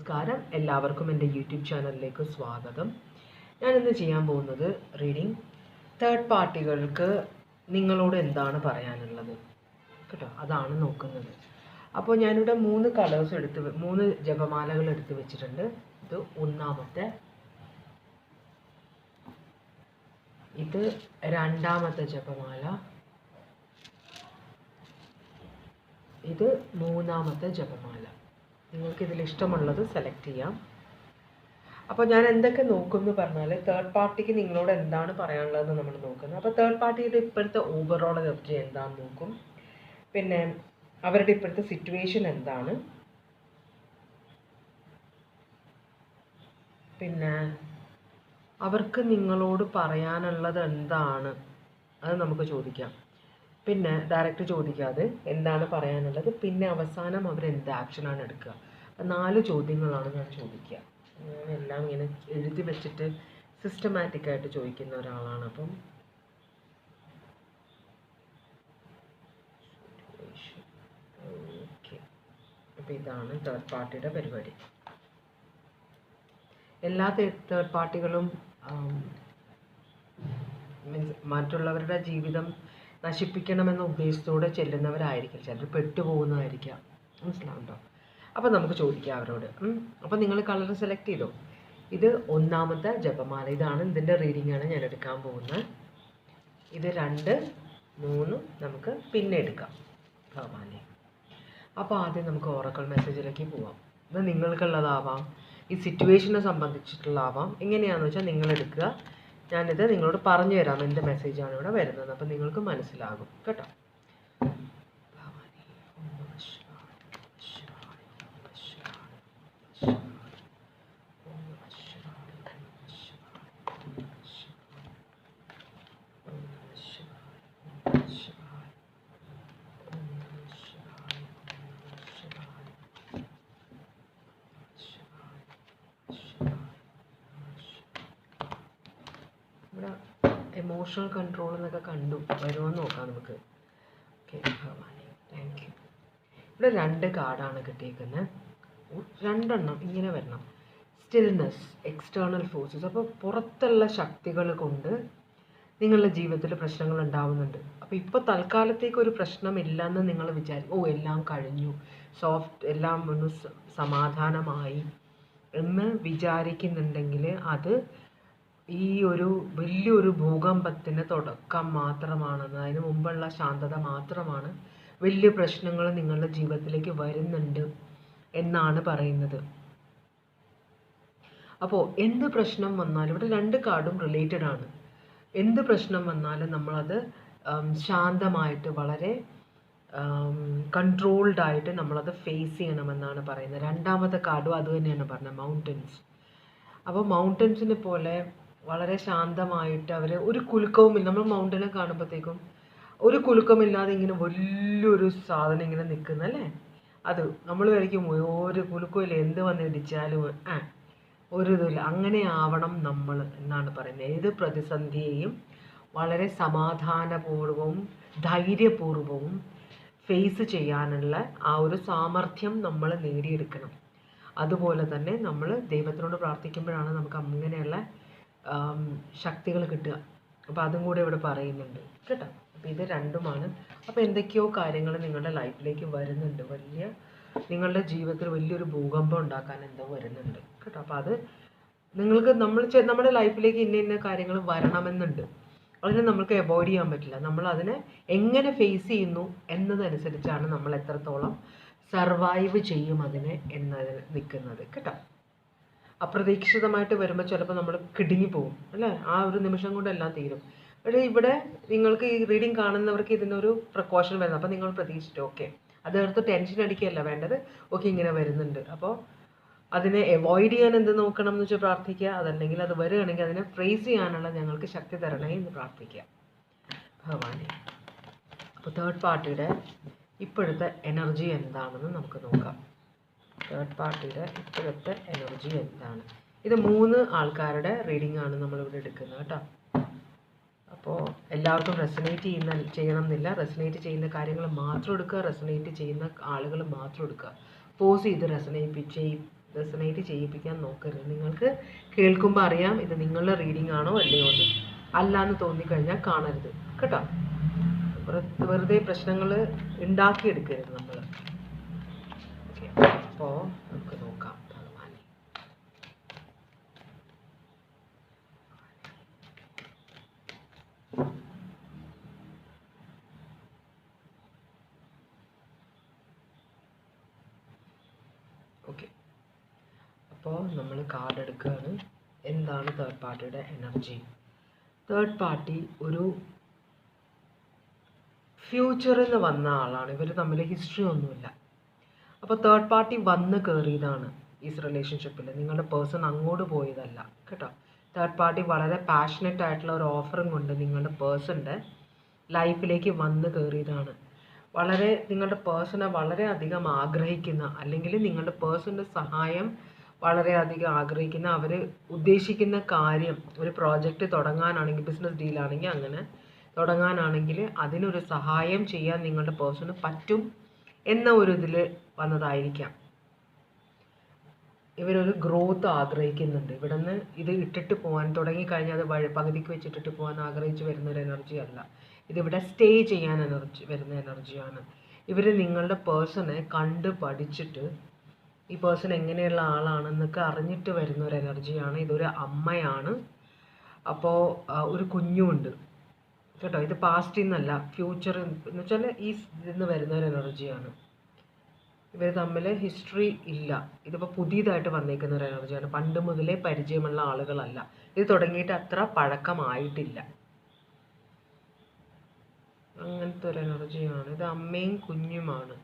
നമസ്കാരം, എല്ലാവർക്കും എൻ്റെ യൂട്യൂബ് ചാനലിലേക്ക് സ്വാഗതം. ഞാനിന്ന് ചെയ്യാൻ പോകുന്നത് റീഡിങ് തേർഡ് പാർട്ടികൾക്ക് നിങ്ങളോട് എന്താണ് പറയാനുള്ളത് കേട്ടോ, അതാണ് നോക്കുന്നത്. അപ്പോൾ ഞാനിവിടെ 3 കളേഴ്സ് 3 ജപമാലകൾ എടുത്ത് വെച്ചിട്ടുണ്ട്. ഇത് ഒന്നാമത്തെ, ഇത് രണ്ടാമത്തെ ജപമാല, ഇത് മൂന്നാമത്തെ ജപമാല. നിങ്ങൾക്ക് ഇതിൽ ഇഷ്ടമുള്ളത് സെലക്ട് ചെയ്യാം. അപ്പോൾ ഞാൻ എന്തൊക്കെ നോക്കുമെന്ന് പറഞ്ഞാൽ, തേർഡ് പാർട്ടിക്ക് നിങ്ങളോട് എന്താണ് പറയാനുള്ളതെന്ന് നമ്മൾ നോക്കുന്നത്. അപ്പോൾ തേർഡ് പാർട്ടിയുടെ ഇപ്പോഴത്തെ ഓവറോൾ എനർജി എന്താണെന്ന് നോക്കും. പിന്നെ അവരുടെ ഇപ്പോഴത്തെ സിറ്റുവേഷൻ എന്താണ്, പിന്നെ അവർക്ക് നിങ്ങളോട് പറയാനുള്ളത് എന്താണ്, അത് നമുക്ക് ചോദിക്കാം. പിന്നെ ഡയറക്റ്റ് ചോദിക്കാതെ എന്താണ് പറയാനുള്ളത്, പിന്നെ അവസാനം അവരെന്ത് ആക്ഷനാണ് എടുക്കുക. 4 ചോദ്യങ്ങളാണ് ഞാൻ ചോദിക്കുക. ഞാൻ എല്ലാം ഇങ്ങനെ എഴുതി വെച്ചിട്ട് സിസ്റ്റമാറ്റിക്കായിട്ട് ചോദിക്കുന്ന ഒരാളാണ്. അപ്പം ഓക്കെ, അപ്പം ഇതാണ് തേർഡ് പാർട്ടിയുടെ പരിപാടി. എല്ലാ തേർഡ് പാർട്ടികളും മീൻസ് മറ്റുള്ളവരുടെ ജീവിതം നശിപ്പിക്കണമെന്ന ഉദ്ദേശത്തോടെ ചെല്ലുന്നവരായിരിക്കും, ചിലർ പെട്ടുപോകുന്നതായിരിക്കാം. മനസ്സിലാവുണ്ടോ? അപ്പോൾ നമുക്ക് ചോദിക്കാം അവരോട്. അപ്പോൾ നിങ്ങൾ കളർ സെലക്ട് ചെയ്തോ? ഇത് ഒന്നാമത്തെ ജപമാല, ഇതാണ് ഇതിൻ്റെ റീഡിംഗ് ആണ് ഞാൻ എടുക്കാൻ പോകുന്നത്. ഇത് 2, 3 നമുക്ക് പിന്നെ എടുക്കാം ഭഗവാനെ. അപ്പോൾ ആദ്യം നമുക്ക് ഓറക്കിൾ മെസ്സേജിലേക്ക് പോവാം. ഇത് നിങ്ങൾക്കുള്ളതാവാം, ഈ സിറ്റുവേഷനെ സംബന്ധിച്ചിട്ടുള്ളതാവാം. എങ്ങനെയാണെന്ന് വെച്ചാൽ നിങ്ങൾ എടുക്കുക. ഞാനിത് നിങ്ങളോട് പറഞ്ഞു തരാം എന്ത് മെസ്സേജാണ് ഇവിടെ വരുന്നത്, അപ്പം നിങ്ങൾക്ക് മനസ്സിലാകും കേട്ടോ. ഇവിടെ എമോഷണൽ കൺട്രോൾ എന്നൊക്കെ കണ്ടു വരുമെന്ന് നോക്കാം നമുക്ക്. ഓക്കെ ഭഗവാനെ, താങ്ക് യു. ഇവിടെ 2 കാർഡാണ് കിട്ടിയേക്കുന്നത്. 2 എണ്ണം ഇങ്ങനെ വരണം. Stillness, external forces. അപ്പോൾ പുറത്തുള്ള ശക്തികൾ കൊണ്ട് നിങ്ങളുടെ ജീവിതത്തിൽ പ്രശ്നങ്ങൾ ഉണ്ടാവുന്നുണ്ട്. അപ്പോൾ ഇപ്പോൾ തൽക്കാലത്തേക്ക് ഒരു പ്രശ്നമില്ലെന്ന് നിങ്ങൾ വിചാരിക്കും, എല്ലാം കഴിഞ്ഞു, എല്ലാം ഒന്ന് സമാധാനമായി എന്ന് വിചാരിക്കുന്നുണ്ടെങ്കിൽ അത് ഈ ഒരു വലിയൊരു ഭൂകമ്പത്തിന് തുടക്കം മാത്രമാണെന്ന്, അതിന് മുമ്പുള്ള ശാന്തത മാത്രമാണ്. വലിയ പ്രശ്നങ്ങൾ നിങ്ങളുടെ ജീവിതത്തിലേക്ക് വരുന്നുണ്ട് എന്നാണ് പറയുന്നത്. അപ്പോൾ എന്ത് പ്രശ്നം വന്നാലും, ഇവിടെ 2 കാർഡും റിലേറ്റഡ് ആണ്. എന്ത് പ്രശ്നം വന്നാലും നമ്മളത് ശാന്തമായിട്ട് വളരെ കൺട്രോൾഡായിട്ട് നമ്മളത് ഫേസ് ചെയ്യണമെന്നാണ് പറയുന്നത്. രണ്ടാമത്തെ കാർഡും അത് തന്നെയാണ് പറഞ്ഞത്, മൗണ്ടൻസ്. അപ്പോൾ മൗണ്ടൻസിനെ പോലെ വളരെ ശാന്തമായിട്ട് അവർ ഒരു കുലുക്കവുമില്ല. നമ്മൾ മൗണ്ടനെ കാണുമ്പോഴത്തേക്കും ഒരു കുലുക്കമില്ലാതെ ഇങ്ങനെ വലിയൊരു സാധനം ഇങ്ങനെ നിൽക്കുന്നല്ലേ, അത് നമ്മൾ കഴിക്കും ഒരു കുലുക്കമില്ല, എന്ത് വന്ന് ഇടിച്ചാലും ഒരു ഇതില്ല. അങ്ങനെ ആവണം നമ്മൾ എന്നാണ് പറയുന്നത്. ഏത് പ്രതിസന്ധിയെയും വളരെ സമാധാനപൂർവവും ധൈര്യപൂർവവും ഫേസ് ചെയ്യാനുള്ള ആ ഒരു സാമർഥ്യം നമ്മൾ നേടിയെടുക്കണം. അതുപോലെ തന്നെ നമ്മൾ ദൈവത്തിനോട് പ്രാർത്ഥിക്കുമ്പോഴാണ് നമുക്ക് അങ്ങനെയുള്ള ശക്തികൾ കിട്ടുക. അപ്പോൾ അതും കൂടെ ഇവിടെ പറയുന്നുണ്ട് കേട്ടോ. അപ്പോൾ ഇത് 2മാണ്. അപ്പോൾ എന്തൊക്കെയോ കാര്യങ്ങൾ നിങ്ങളുടെ ലൈഫിലേക്ക് വരുന്നുണ്ട്, നിങ്ങളുടെ ജീവിതത്തിൽ വലിയൊരു ഭൂകമ്പം ഉണ്ടാക്കാൻ എന്തോ വരുന്നുണ്ട് കേട്ടോ. അപ്പോൾ അത് നിങ്ങൾക്ക് നമ്മുടെ ലൈഫിലേക്ക് ഇന്ന കാര്യങ്ങൾ വരണമെന്നുണ്ട്. അതിനെ നമുക്ക് അവോയ്ഡ് ചെയ്യാൻ പറ്റില്ല. നമ്മൾ അതിനെ എങ്ങനെ ഫേസ് ചെയ്യുന്നു എന്നതനുസരിച്ചാണ് നമ്മൾ എത്രത്തോളം സർവൈവ് ചെയ്യും അതിനെ എന്നതിന് നിൽക്കുന്നത് കേട്ടോ. അപ്രതീക്ഷിതമായിട്ട് വരുമ്പോൾ ചിലപ്പോൾ നമ്മൾ കിടുങ്ങി പോകും അല്ലേ, ആ ഒരു നിമിഷം കൊണ്ട് എല്ലാം തീരും. പക്ഷേ ഇവിടെ നിങ്ങൾക്ക് ഈ റീഡിങ് കാണുന്നവർക്ക് ഇതിനൊരു പ്രിക്കോഷൻ വരുന്നത്. അപ്പോൾ നിങ്ങൾ പ്രതീക്ഷിച്ചു ഓക്കെ, അതെടുത്ത് ടെൻഷൻ അടിക്കുകയല്ല വേണ്ടത്. ഓക്കെ, ഇങ്ങനെ വരുന്നുണ്ട്, അപ്പോൾ അതിനെ അവോയ്ഡ് ചെയ്യാൻ എന്ത് നോക്കണം എന്ന് വെച്ചാൽ പ്രാർത്ഥിക്കുക. അതല്ലെങ്കിൽ അത് വരികയാണെങ്കിൽ അതിനെ ഫേസ് ചെയ്യാനുള്ള ഞങ്ങൾക്ക് ശക്തി തരണേ എന്ന് പ്രാർത്ഥിക്കുക ഭഗവാനെ. അപ്പോൾ തേർഡ് പാർട്ടിയുടെ ഇപ്പോഴത്തെ എനർജി എന്താണെന്ന് നമുക്ക് നോക്കാം. തേർഡ് പാർട്ടിയുടെ ഇപ്പോഴത്തെ എനർജി എന്താണ്? ഇത് 3 ആൾക്കാരുടെ റീഡിംഗ് ആണ് നമ്മളിവിടെ എടുക്കുന്നത് കേട്ടോ. അപ്പോൾ എല്ലാവർക്കും ചെയ്യണം എന്നില്ല. റെസനേറ്റ് ചെയ്യുന്ന കാര്യങ്ങൾ മാത്രം എടുക്കുക, റെസനേറ്റ് ചെയ്യുന്ന ആളുകൾ മാത്രം എടുക്കുക. ഫോഴ്സ് ചെയ്ത് റെസനേറ്റ് ചെയ്യിപ്പിക്കാൻ നോക്കരുത്. നിങ്ങൾക്ക് കേൾക്കുമ്പോൾ അറിയാം ഇത് നിങ്ങളുടെ റീഡിംഗ് ആണോ അല്ലയോ എന്ന്. അല്ലാന്ന് തോന്നിക്കഴിഞ്ഞാൽ കാണരുത് കേട്ടോ. വെറുതെ പ്രശ്നങ്ങൾ ഉണ്ടാക്കിയെടുക്കരുത് നമ്മൾ. ഓക്കെ, അപ്പോൾ നമുക്ക് നോക്കാം. ഭഗവാനെ, ഓക്കെ, അപ്പോൾ നമ്മൾ കാർഡ് എടുക്കുകയാണ്. എന്താണ് തേർഡ് പാർട്ടിയുടെ എനർജി? തേർഡ് പാർട്ടി ഒരു ഫ്യൂച്ചറിൽ നിന്ന് വന്ന ആളാണ്. ഇവർ തമ്മിൽ ഹിസ്റ്ററി ഒന്നുമില്ല. അപ്പോൾ തേർഡ് പാർട്ടി വന്ന് കയറിയതാണ് ഈ റിലേഷൻഷിപ്പിൽ. നിങ്ങളുടെ പേഴ്സൺ അങ്ങോട്ട് പോയതല്ല കേട്ടോ. തേർഡ് പാർട്ടി വളരെ പാഷനറ്റ് ആയിട്ടുള്ള ഒരു ഓഫറും കൊണ്ട് നിങ്ങളുടെ പേഴ്സൻ്റെ ലൈഫിലേക്ക് വന്ന് കയറിയതാണ്. നിങ്ങളുടെ പേഴ്സണെ വളരെയധികം ആഗ്രഹിക്കുന്ന, അല്ലെങ്കിൽ നിങ്ങളുടെ പേഴ്സൻ്റെ സഹായം വളരെയധികം ആഗ്രഹിക്കുന്ന, അവർ ഉദ്ദേശിക്കുന്ന കാര്യം, ഒരു പ്രോജക്റ്റ് തുടങ്ങാനാണെങ്കിൽ, ബിസിനസ് ഡീലാണെങ്കിൽ അങ്ങനെ തുടങ്ങാനാണെങ്കിൽ അതിനൊരു സഹായം ചെയ്യാൻ നിങ്ങളുടെ പേഴ്സണ് പറ്റും എന്ന ഒരു ഇതിൽ വന്നതായിരിക്കാം. ഇവരൊരു ഗ്രോത്ത് ആഗ്രഹിക്കുന്നുണ്ട്. ഇവിടെ നിന്ന് ഇത് ഇട്ടിട്ട് പോകാൻ തുടങ്ങിക്കഴിഞ്ഞാൽ അത് പകുതിക്ക് വെച്ചിട്ടിട്ട് പോകാൻ ആഗ്രഹിച്ച് വരുന്നൊരു എനർജി അല്ല. ഇതിവിടെ സ്റ്റേ ചെയ്യാൻ വരുന്ന എനർജിയാണ്. ഇവർ നിങ്ങളുടെ പേഴ്സണെ കണ്ട് പഠിച്ചിട്ട് ഈ പേഴ്സൺ എങ്ങനെയുള്ള ആളാണെന്നൊക്കെ അറിഞ്ഞിട്ട് വരുന്ന ഒരു എനർജിയാണ്. ഇതൊരു അമ്മയാണ്. അപ്പോൾ ഒരു കുഞ്ഞുമുണ്ട് കേട്ടോ. ഇത് പാസ്റ്റിൽ നിന്നല്ല, ഫ്യൂച്ചർ എന്ന് വെച്ചാൽ ഈ ഇതിന്ന് വരുന്ന ഒരു എനർജിയാണ്. ഇവർ തമ്മിൽ ഹിസ്റ്ററി ഇല്ല. ഇതിപ്പോൾ പുതിയതായിട്ട് വന്നേക്കുന്ന ഒരു എനർജിയാണ്. പണ്ട് മുതലേ പരിചയമുള്ള ആളുകളല്ല. ഇത് തുടങ്ങിയിട്ട് അത്ര പഴക്കമായിട്ടില്ല. അങ്ങനത്തെ ഒരു എനർജിയാണ്. ഇത് അമ്മയും കുഞ്ഞുമാണ്.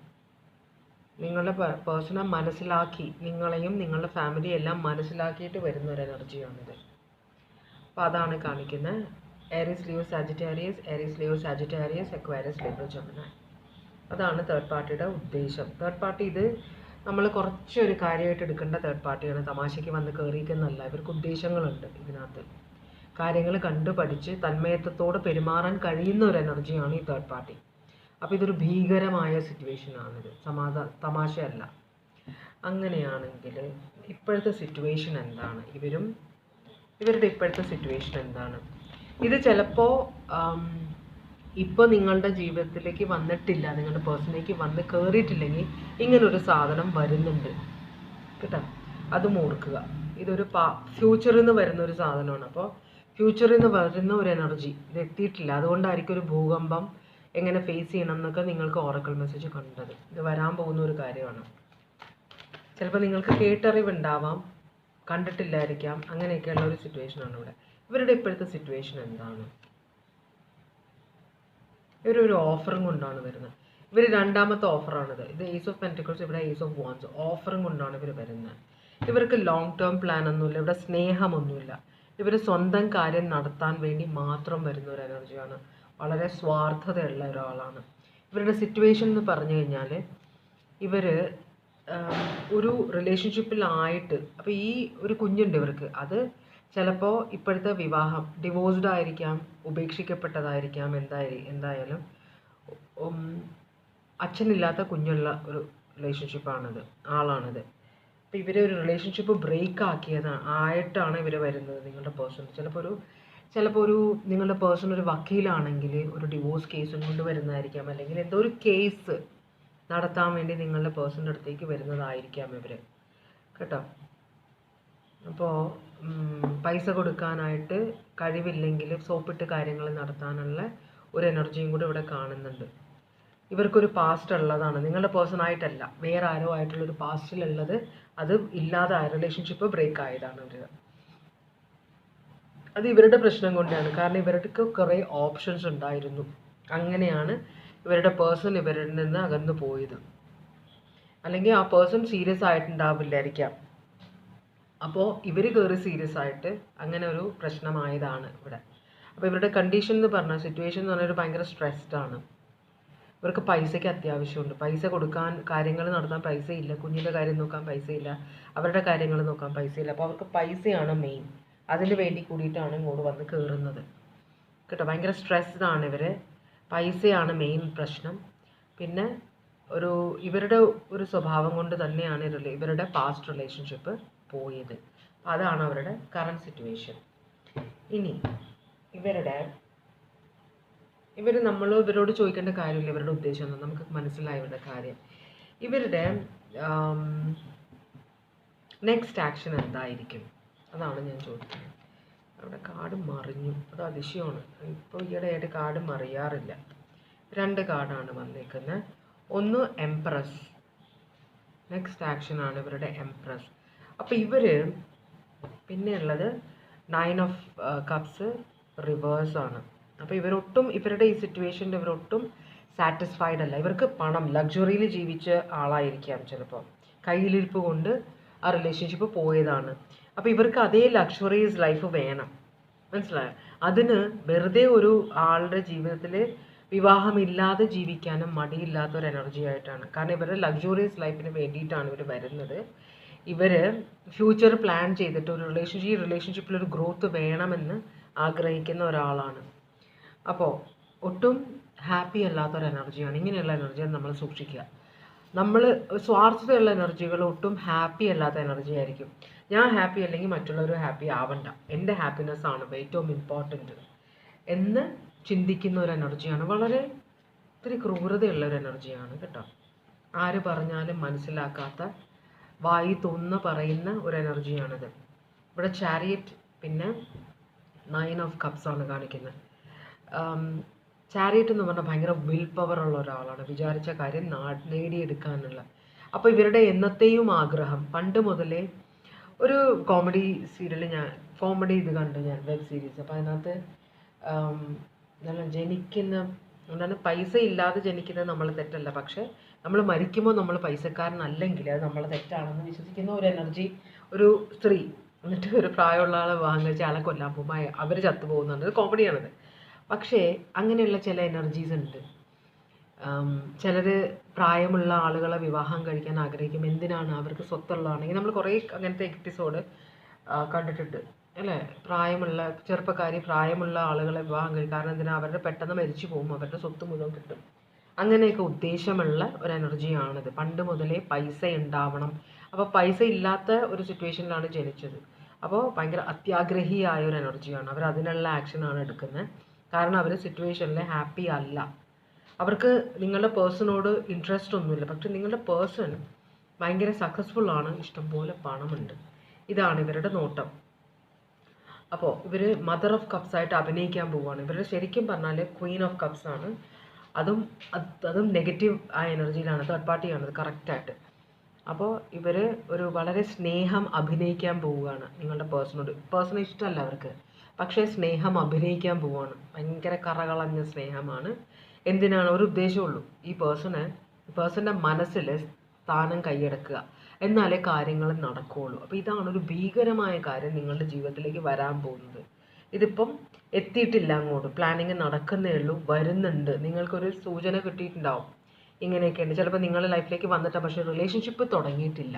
നിങ്ങളുടെ പേഴ്സണെ മനസ്സിലാക്കി, നിങ്ങളെയും നിങ്ങളുടെ ഫാമിലിയും എല്ലാം മനസ്സിലാക്കിയിട്ട് വരുന്ന ഒരു എനർജിയാണിത്. അപ്പോൾ അതാണ് കാണിക്കുന്നത്. Aries Leo Sagittarius, Aries Leo Sagittarius, അക്വാരിയസ് Libra Gemini. അതാണ് തേർഡ് പാർട്ടിയുടെ ഉദ്ദേശം. തേർഡ് പാർട്ടി ഇത് നമ്മൾ കുറച്ചൊരു കാര്യമായിട്ട് എടുക്കേണ്ട തേർഡ് പാർട്ടിയാണ്. തമാശയ്ക്ക് വന്ന് കയറിയിരിക്കുന്നല്ല. ഇവർക്ക് ഉദ്ദേശങ്ങളുണ്ട് ഇതിനകത്ത്. കാര്യങ്ങൾ കണ്ടുപഠിച്ച് തന്മയത്വത്തോടെ പെരുമാറാൻ കഴിയുന്ന ഒരു എനർജിയാണ് ഈ തേർഡ് പാർട്ടി. അപ്പോൾ ഇതൊരു ഭീകരമായ സിറ്റുവേഷനാണിത്, തമാശയല്ല. അങ്ങനെയാണെങ്കിൽ ഇപ്പോഴത്തെ സിറ്റുവേഷൻ എന്താണ്? ഇവരുടെ ഇപ്പോഴത്തെ സിറ്റുവേഷൻ എന്താണ്? ഇത് ചിലപ്പോൾ ഇപ്പോൾ നിങ്ങളുടെ ജീവിതത്തിലേക്ക് വന്നിട്ടില്ല, നിങ്ങളുടെ പേഴ്സണിലേക്ക് വന്ന് കയറിയിട്ടില്ലെങ്കിൽ ഇങ്ങനൊരു സാധനം വരുന്നുണ്ട് കേട്ടോ. അതും ഓർക്കുക. ഇതൊരു ഫ്യൂച്ചറിൽ നിന്ന് വരുന്ന ഒരു സാധനമാണ്. അപ്പോൾ ഫ്യൂച്ചറിൽ നിന്ന് വരുന്ന ഒരു എനർജി ഇത് എത്തിയിട്ടില്ല. അതുകൊണ്ടായിരിക്കും ഒരു ഭൂകമ്പം എങ്ങനെ ഫേസ് ചെയ്യണം എന്നൊക്കെ നിങ്ങൾക്ക് ഓറക്കിൾ മെസ്സേജ് കണ്ടത്. ഇത് വരാൻ പോകുന്ന ഒരു കാര്യമാണ്. ചിലപ്പോൾ നിങ്ങൾക്ക് കേട്ടറിവുണ്ടാവാം, കണ്ടിട്ടില്ലായിരിക്കാം. അങ്ങനെയൊക്കെയുള്ള ഒരു സിറ്റുവേഷനാണ് ഇവിടെ. ഇവരുടെ ഇപ്പോഴത്തെ സിറ്റുവേഷൻ എന്താണ്? ഇവരൊരു ഓഫറും കൊണ്ടാണ് വരുന്നത്. ഇവർ രണ്ടാമത്തെ ഓഫറാണിത്. ഇത് ഏസ് ഓഫ് പെന്റിക്കിൾസ്, ഇവിടെ ഏസ് ഓഫ് വാൻഡ്സ്. ഓഫറും കൊണ്ടാണ് ഇവർ വരുന്നത്. ഇവർക്ക് ലോങ് ടേം പ്ലാൻ ഒന്നുമില്ല. ഇവിടെ സ്നേഹമൊന്നുമില്ല. ഇവർ സ്വന്തം കാര്യം നടത്താൻ വേണ്ടി മാത്രം വരുന്ന ഒരു എനർജിയാണ്. വളരെ സ്വാർത്ഥതയുള്ള ഒരാളാണ്. ഇവരുടെ സിറ്റുവേഷൻ എന്ന് പറഞ്ഞു കഴിഞ്ഞാൽ ഇവർ ഒരു റിലേഷൻഷിപ്പിലായിട്ട്, അപ്പോൾ ഈ ഒരു കുഞ്ഞുണ്ട് ഇവർക്ക്. അത് ചിലപ്പോൾ ഇപ്പോഴത്തെ വിവാഹം ഡിവോഴ്സ്ഡ് ആയിരിക്കാം, ഉപേക്ഷിക്കപ്പെട്ടതായിരിക്കാം. എന്തായാലും അച്ഛനില്ലാത്ത കുഞ്ഞുള്ള ഒരു റിലേഷൻഷിപ്പാണിത്, ആളാണിത്. അപ്പോൾ ഇവരെ ഒരു റിലേഷൻഷിപ്പ് ബ്രേക്ക് ആയിട്ടാണ് ഇവർ വരുന്നത്. നിങ്ങളുടെ പേഴ്സൺ ചിലപ്പോൾ ഒരു നിങ്ങളുടെ പേഴ്സൺ ഒരു വക്കീലാണെങ്കിൽ ഒരു ഡിവോഴ്സ് കേസും കൊണ്ട് വരുന്നതായിരിക്കാം, അല്ലെങ്കിൽ എന്തോ ഒരു കേസ് നടത്താൻ വേണ്ടി നിങ്ങളുടെ പേഴ്സണിൻ്റെ അടുത്തേക്ക് വരുന്നതായിരിക്കാം ഇവർ കേട്ടോ. അപ്പോൾ പൈസ കൊടുക്കാനായിട്ട് കഴിവില്ലെങ്കിൽ സോപ്പിട്ട് കാര്യങ്ങൾ നടത്താനുള്ള ഒരു എനർജിയും കൂടി ഇവിടെ കാണുന്നുണ്ട്. ഇവർക്കൊരു പാസ്റ്റ് ഉള്ളതാണ്, നിങ്ങളുടെ പേഴ്സണായിട്ടല്ല, വേറെ ആരോ ആയിട്ടുള്ളൊരു പാസ്റ്റിലുള്ളത്. അത് ഇല്ലാതായ റിലേഷൻഷിപ്പ് ബ്രേക്ക് ആയതാണ് ഇവർ. അത് ഇവരുടെ പ്രശ്നം കൊണ്ടാണ്. കാരണം ഇവർക്ക് കുറേ ഓപ്ഷൻസ് ഉണ്ടായിരുന്നു. അങ്ങനെയാണ് ഇവരുടെ പേഴ്സൺ ഇവരിൽ നിന്ന് അകന്നു പോയത്. അല്ലെങ്കിൽ ആ പേഴ്സൺ സീരിയസ് ആയിട്ടുണ്ടാവില്ലായിരിക്കാം. അപ്പോൾ ഇവർ കയറി സീരിയസ് ആയിട്ട് അങ്ങനെ ഒരു പ്രശ്നമായതാണ് ഇവിടെ. അപ്പോൾ ഇവരുടെ കണ്ടീഷൻ എന്ന് പറഞ്ഞാൽ, സിറ്റുവേഷൻ എന്ന് പറഞ്ഞാൽ ഒരു ഭയങ്കര സ്ട്രെസ്ഡ് ആണ്. ഇവർക്ക് പൈസയ്ക്ക് അത്യാവശ്യമുണ്ട്. പൈസ കൊടുക്കാൻ, കാര്യങ്ങൾ നടത്താൻ പൈസയില്ല. കുഞ്ഞിൻ്റെ കാര്യം നോക്കാൻ പൈസയില്ല. അവരുടെ കാര്യങ്ങൾ നോക്കാൻ പൈസയില്ല. അപ്പോൾ അവർക്ക് പൈസയാണ് മെയിൻ. അതിന് വേണ്ടി കൂടിയിട്ടാണ് ഇങ്ങോട്ട് വന്ന് കയറുന്നത് കേട്ടോ. ഭയങ്കര സ്ട്രെസ്ഡ് ആണ് ഇവർ. പൈസയാണ് മെയിൻ പ്രശ്നം. പിന്നെ ഇവരുടെ ഒരു സ്വഭാവം കൊണ്ട് തന്നെയാണ് ഇവരുടെ പാസ്റ്റ് റിലേഷൻഷിപ്പ് പോയത്. അതാണ് അവരുടെ കറണ്ട് സിറ്റുവേഷൻ. ഇനി ഇവരോട് ചോദിക്കേണ്ട കാര്യമില്ല ഇവരുടെ ഉദ്ദേശം ഒന്നും, നമുക്ക് മനസ്സിലായി ഇവരുടെ കാര്യം. ഇവരുടെ നെക്സ്റ്റ് ആക്ഷൻ എന്തായിരിക്കും അതാണ് ഞാൻ ചോദിക്കുന്നത്. അവിടെ കാർഡ് മറിഞ്ഞു, അത് അതിശയമാണ്. ഇപ്പോൾ ഈയിടെയായിട്ട് കാർഡ് മറിയാറില്ല. 2 കാർഡാണ് വന്നേക്കുന്നത്. ഒന്ന് എംപ്രസ്, നെക്സ്റ്റ് ആക്ഷനാണ് ഇവരുടെ എംപ്രസ്. അപ്പോൾ പിന്നെയുള്ളത് 9 ഓഫ് കപ്സ് റിവേഴ്സാണ്. അപ്പോൾ ഇവരുടെ ഈ സിറ്റുവേഷനിൽ ഇവരൊട്ടും സാറ്റിസ്ഫൈഡ് അല്ല. ഇവർക്ക് പണം, ലക്ഷറിയിൽ ജീവിച്ച ആളായിരിക്കാം ചിലപ്പോൾ, കയ്യിലിരിപ്പ് കൊണ്ട് ആ റിലേഷൻഷിപ്പ് പോയതാണ്. അപ്പോൾ ഇവർക്ക് അതേ ലക്ഷറീസ് ലൈഫ് വേണം, മനസ്സിലായോ? അതിന് വെറുതെ ഒരു ആളുടെ ജീവിതത്തിൽ വിവാഹമില്ലാതെ ജീവിക്കാനും മടിയില്ലാത്ത ഒരു എനർജി ആയിട്ടാണ്. കാരണം ഇവരുടെ ലക്ഷറിയസ് ലൈഫിന് വേണ്ടിയിട്ടാണ് ഇവർ വരുന്നത്. ഇവർ ഫ്യൂച്ചർ പ്ലാൻ ചെയ്തിട്ട് റിലേഷൻഷിപ്പിൽ ഒരു ഗ്രോത്ത് വേണമെന്ന് ആഗ്രഹിക്കുന്ന ഒരാളാണ്. അപ്പോൾ ഒട്ടും ഹാപ്പി അല്ലാത്തൊരു എനർജിയാണ്. ഇങ്ങനെയുള്ള എനർജിയാണ് നമ്മൾ സൂക്ഷിക്കുക. നമ്മൾ സ്വാർത്ഥതയുള്ള എനർജികൾ ഒട്ടും ഹാപ്പി അല്ലാത്ത എനർജി ആയിരിക്കും. ഞാൻ ഹാപ്പി അല്ലെങ്കിൽ മറ്റുള്ളവർ ഹാപ്പി ആവണ്ട, എൻ്റെ ഹാപ്പിനെസ് ആണ് ഏറ്റവും ഇമ്പോർട്ടൻറ്റ് എന്ന് ചിന്തിക്കുന്ന ഒരു എനർജിയാണ്. വളരെ ഇത്തിരി ക്രൂരതയുള്ള ഒരു എനർജിയാണ് കേട്ടോ. ആര് പറഞ്ഞാലും മനസ്സിലാക്കാത്ത, വായി തോന്നുന്ന പറയുന്ന ഒരു എനർജിയാണിത്. ഇവിടെ ചാരിയറ്റ്, പിന്നെ 9 ഓഫ് കപ്സ് ആണ് കാണിക്കുന്നത്. ചാരിയറ്റ് എന്ന് പറഞ്ഞാൽ ഭയങ്കര വിൽ പവർ ഉള്ള ഒരാളാണ്, വിചാരിച്ച കാര്യം നേടിയെടുക്കാനുള്ള. അപ്പോൾ ഇവരുടെ എന്നത്തെയും ആഗ്രഹം, പണ്ട് മുതലേ ഒരു കോമഡി ഇത് കണ്ടു ഞാൻ, വെബ് സീരീസ്. അപ്പോൾ അതിനകത്ത് അതുകൊണ്ടാണ് പൈസ ഇല്ലാതെ ജനിക്കുന്നത് നമ്മൾ തെറ്റല്ല, പക്ഷേ നമ്മൾ മരിക്കുമ്പോൾ നമ്മൾ പൈസക്കാരനല്ലെങ്കിൽ അത് നമ്മൾ തെറ്റാണെന്ന് വിശ്വസിക്കുന്ന ഒരു എനർജി, ഒരു സ്ത്രീ. എന്നിട്ട് ഒരു പ്രായമുള്ള ആളെ വിവാഹം കഴിച്ച ആളെ കൊല്ലാൻ പോകുമ്പോൾ അവർ ചത്തുപോകുന്നുണ്ട്. ഒരു കോമഡിയാണത്. പക്ഷേ അങ്ങനെയുള്ള ചില എനർജീസ് ഉണ്ട്. ചിലർ പ്രായമുള്ള ആളുകളെ വിവാഹം കഴിക്കാൻ ആഗ്രഹിക്കും. എന്തിനാണ്? അവർക്ക് സ്വത്തുള്ളതാണെങ്കിൽ. നമ്മൾ കുറേ അങ്ങനത്തെ എപ്പിസോഡ് കണ്ടിട്ടുണ്ട് അല്ലേ? പ്രായമുള്ള ആളുകളെ വിവാഹം കഴിക്കും. കാരണം എന്തിനാ? അവരുടെ പെട്ടെന്ന് മരിച്ചു പോകും, അവരുടെ സ്വത്ത് മുഴുവൻ കിട്ടും. അങ്ങനെയൊക്കെ ഉദ്ദേശമുള്ള ഒരു എനർജിയാണിത്. പണ്ട് മുതലേ പൈസ ഉണ്ടാവണം. അപ്പോൾ പൈസ ഇല്ലാത്ത ഒരു സിറ്റുവേഷനിലാണ് ജനിച്ചത്. അപ്പോൾ ഭയങ്കര അത്യാഗ്രഹിയായ ഒരു എനർജിയാണ്. അവർ അതിനുള്ള ആക്ഷനാണ് എടുക്കുന്നത്. കാരണം അവർ സിറ്റുവേഷനിൽ ഹാപ്പി അല്ല. അവർക്ക് നിങ്ങളുടെ പേഴ്സണോട് ഇൻട്രസ്റ്റ് ഒന്നുമില്ല. പക്ഷെ നിങ്ങളുടെ പേഴ്സൺ ഭയങ്കര സക്സസ്ഫുൾ ആണ്, ഇഷ്ടംപോലെ പണമുണ്ട്. ഇതാണ് ഇവരുടെ നോട്ടം. അപ്പോൾ ഇവർ മദർ ഓഫ് കപ്സ് ആയിട്ട് അഭിനയിക്കാൻ പോവുകയാണ്. ഇവരുടെ ശരിക്കും പറഞ്ഞാൽ ക്വീൻ ഓഫ് കപ്സ് ആണ്. അതും നെഗറ്റീവ് ആ എനർജിയിലാണ്, തേർഡ് പാർട്ടിയാണത് കറക്റ്റായിട്ട്. അപ്പോൾ ഇവർ ഒരു വളരെ സ്നേഹം അഭിനയിക്കാൻ പോവുകയാണ് നിങ്ങളുടെ പേഴ്സണെ ഇഷ്ടമല്ല അവർക്ക്, പക്ഷേ സ്നേഹം അഭിനയിക്കാൻ പോവുകയാണ്. ഭയങ്കര കറകളഞ്ഞ സ്നേഹമാണ്. എന്തിനാണ്? ഒരു ഉദ്ദേശമുള്ളൂ, ഈ പേഴ്സൻ്റെ മനസ്സിൽ സ്ഥാനം കൈയടക്കുക, എന്നാലേ കാര്യങ്ങൾ നടക്കുകയുള്ളൂ. അപ്പോൾ ഇതാണ് ഒരു ഭീകരമായ കാര്യം നിങ്ങളുടെ ജീവിതത്തിലേക്ക് വരാൻ പോകുന്നത്. ഇതിപ്പം എത്തിയിട്ടില്ല, അങ്ങോട്ട് പ്ലാനിങ് നടക്കുന്നേ ഉള്ളൂ, വരുന്നുണ്ട്. നിങ്ങൾക്കൊരു സൂചന കിട്ടിയിട്ടുണ്ടാവും ഇങ്ങനെയൊക്കെയുണ്ട്. ചിലപ്പോൾ നിങ്ങളുടെ ലൈഫിലേക്ക് വന്നിട്ടാണ്, പക്ഷേ റിലേഷൻഷിപ്പ് തുടങ്ങിയിട്ടില്ല.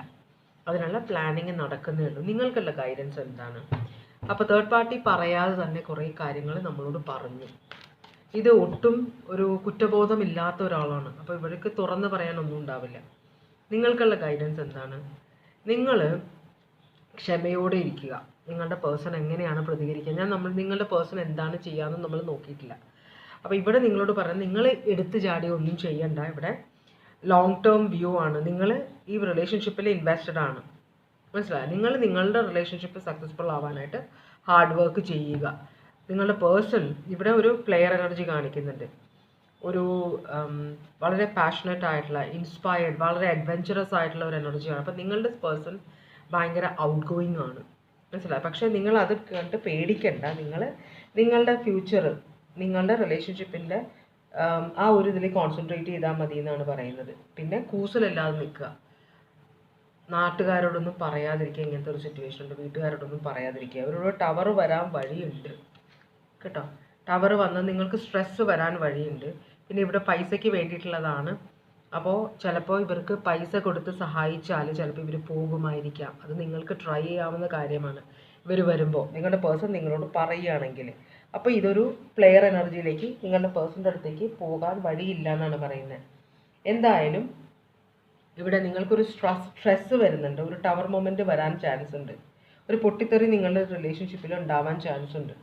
അതിനുള്ള പ്ലാനിങ് നടക്കുന്നേ ഉള്ളൂ. നിങ്ങൾക്കുള്ള ഗൈഡൻസ് എന്താണ്? അപ്പോൾ തേർഡ് പാർട്ടി പറയാതെ തന്നെ കുറേ കാര്യങ്ങൾ നമ്മളോട് പറഞ്ഞു. ഇത് ഒട്ടും ഒരു കുറ്റബോധമില്ലാത്ത ഒരാളാണ്. അപ്പോൾ ഇവർക്ക് തുറന്ന് പറയാനൊന്നും ഉണ്ടാവില്ല. നിങ്ങൾക്കുള്ള ഗൈഡൻസ് എന്താണ്? നിങ്ങൾ ക്ഷമയോടെ ഇരിക്കുക. നിങ്ങളുടെ പേഴ്സൺ എങ്ങനെയാണ് പ്രതികരിക്കുക, നിങ്ങളുടെ പേഴ്സൺ എന്താണ് ചെയ്യാമെന്ന് നമ്മൾ നോക്കിയിട്ടില്ല. അപ്പോൾ ഇവിടെ നിങ്ങളോട് പറയാം, നിങ്ങൾ എടുത്തു ചാടി ഒന്നും ചെയ്യണ്ട. ഇവിടെ ലോങ് ടേം വ്യൂ ആണ്. നിങ്ങൾ ഈ റിലേഷൻഷിപ്പിൽ ഇൻവെസ്റ്റഡ് ആണ്, മനസ്സിലായോ? നിങ്ങൾ നിങ്ങളുടെ റിലേഷൻഷിപ്പ് സക്സസ്ഫുൾ ആവാനായിട്ട് ഹാർഡ് വർക്ക് ചെയ്യുക. നിങ്ങളുടെ പേഴ്സൺ ഇവിടെ ഒരു പ്ലെയർ എനർജി കാണിക്കുന്നുണ്ട്. ഒരു വളരെ പാഷനറ്റ് ആയിട്ടുള്ള, ഇൻസ്പയർഡ്, വളരെ അഡ്വെഞ്ചറസ് ആയിട്ടുള്ള ഒരു എനർജിയാണ്. അപ്പോൾ നിങ്ങളുടെ പേഴ്സൺ ഭയങ്കര ഔട്ട് ഗോയിങ് ആണ്, മനസ്സിലായി? പക്ഷേ നിങ്ങൾ അത് കണ്ട് പേടിക്കണ്ട. നിങ്ങളുടെ ഫ്യൂച്ചർ, നിങ്ങളുടെ റിലേഷൻഷിപ്പിൻ്റെ ആ ഒരു ഇതിൽ കോൺസെൻട്രേറ്റ് ചെയ്താൽ മതി എന്നാണ് പറയുന്നത്. പിന്നെ കൂസലല്ലാതെ നിൽക്കുക. നാട്ടുകാരോടൊന്നും പറയാതിരിക്കുക. ഇങ്ങനത്തെ ഒരു സിറ്റുവേഷൻ ഉണ്ട്, വീട്ടുകാരോടൊന്നും പറയാതിരിക്കുക. അവരോട് ടവർ വരാൻ വഴിയുണ്ട് കേട്ടോ. ടവർ വന്ന് നിങ്ങൾക്ക് സ്ട്രെസ്സ് വരാൻ വഴിയുണ്ട്. പിന്നെ ഇവിടെ പൈസയ്ക്ക് വേണ്ടിയിട്ടുള്ളതാണ്. അപ്പോൾ ചിലപ്പോൾ ഇവർക്ക് പൈസ കൊടുത്ത് സഹായിച്ചാൽ ചിലപ്പോൾ ഇവർ പോകുമായിരിക്കാം. അത് നിങ്ങൾക്ക് ട്രൈ ചെയ്യാവുന്ന കാര്യമാണ്. ഇവർ വരുമ്പോൾ നിങ്ങളുടെ പേഴ്സൺ നിങ്ങളോട് പറയുകയാണെങ്കിൽ. അപ്പോൾ ഇതൊരു പ്ലെയർ എനർജിയിലേക്ക് നിങ്ങളുടെ പേഴ്സൻ്റെ അടുത്തേക്ക് പോകാൻ വഴിയില്ല എന്നാണ് പറയുന്നത്. എന്തായാലും ഇവിടെ നിങ്ങൾക്കൊരു സ്ട്രെസ് വരുന്നുണ്ട്, ഒരു ടവർ മൊമെൻറ്റ് വരാൻ ചാൻസ് ഉണ്ട്, ഒരു പൊട്ടിത്തെറി നിങ്ങളുടെ റിലേഷൻഷിപ്പിൽ ഉണ്ടാവാൻ ചാൻസ് ഉണ്ട്.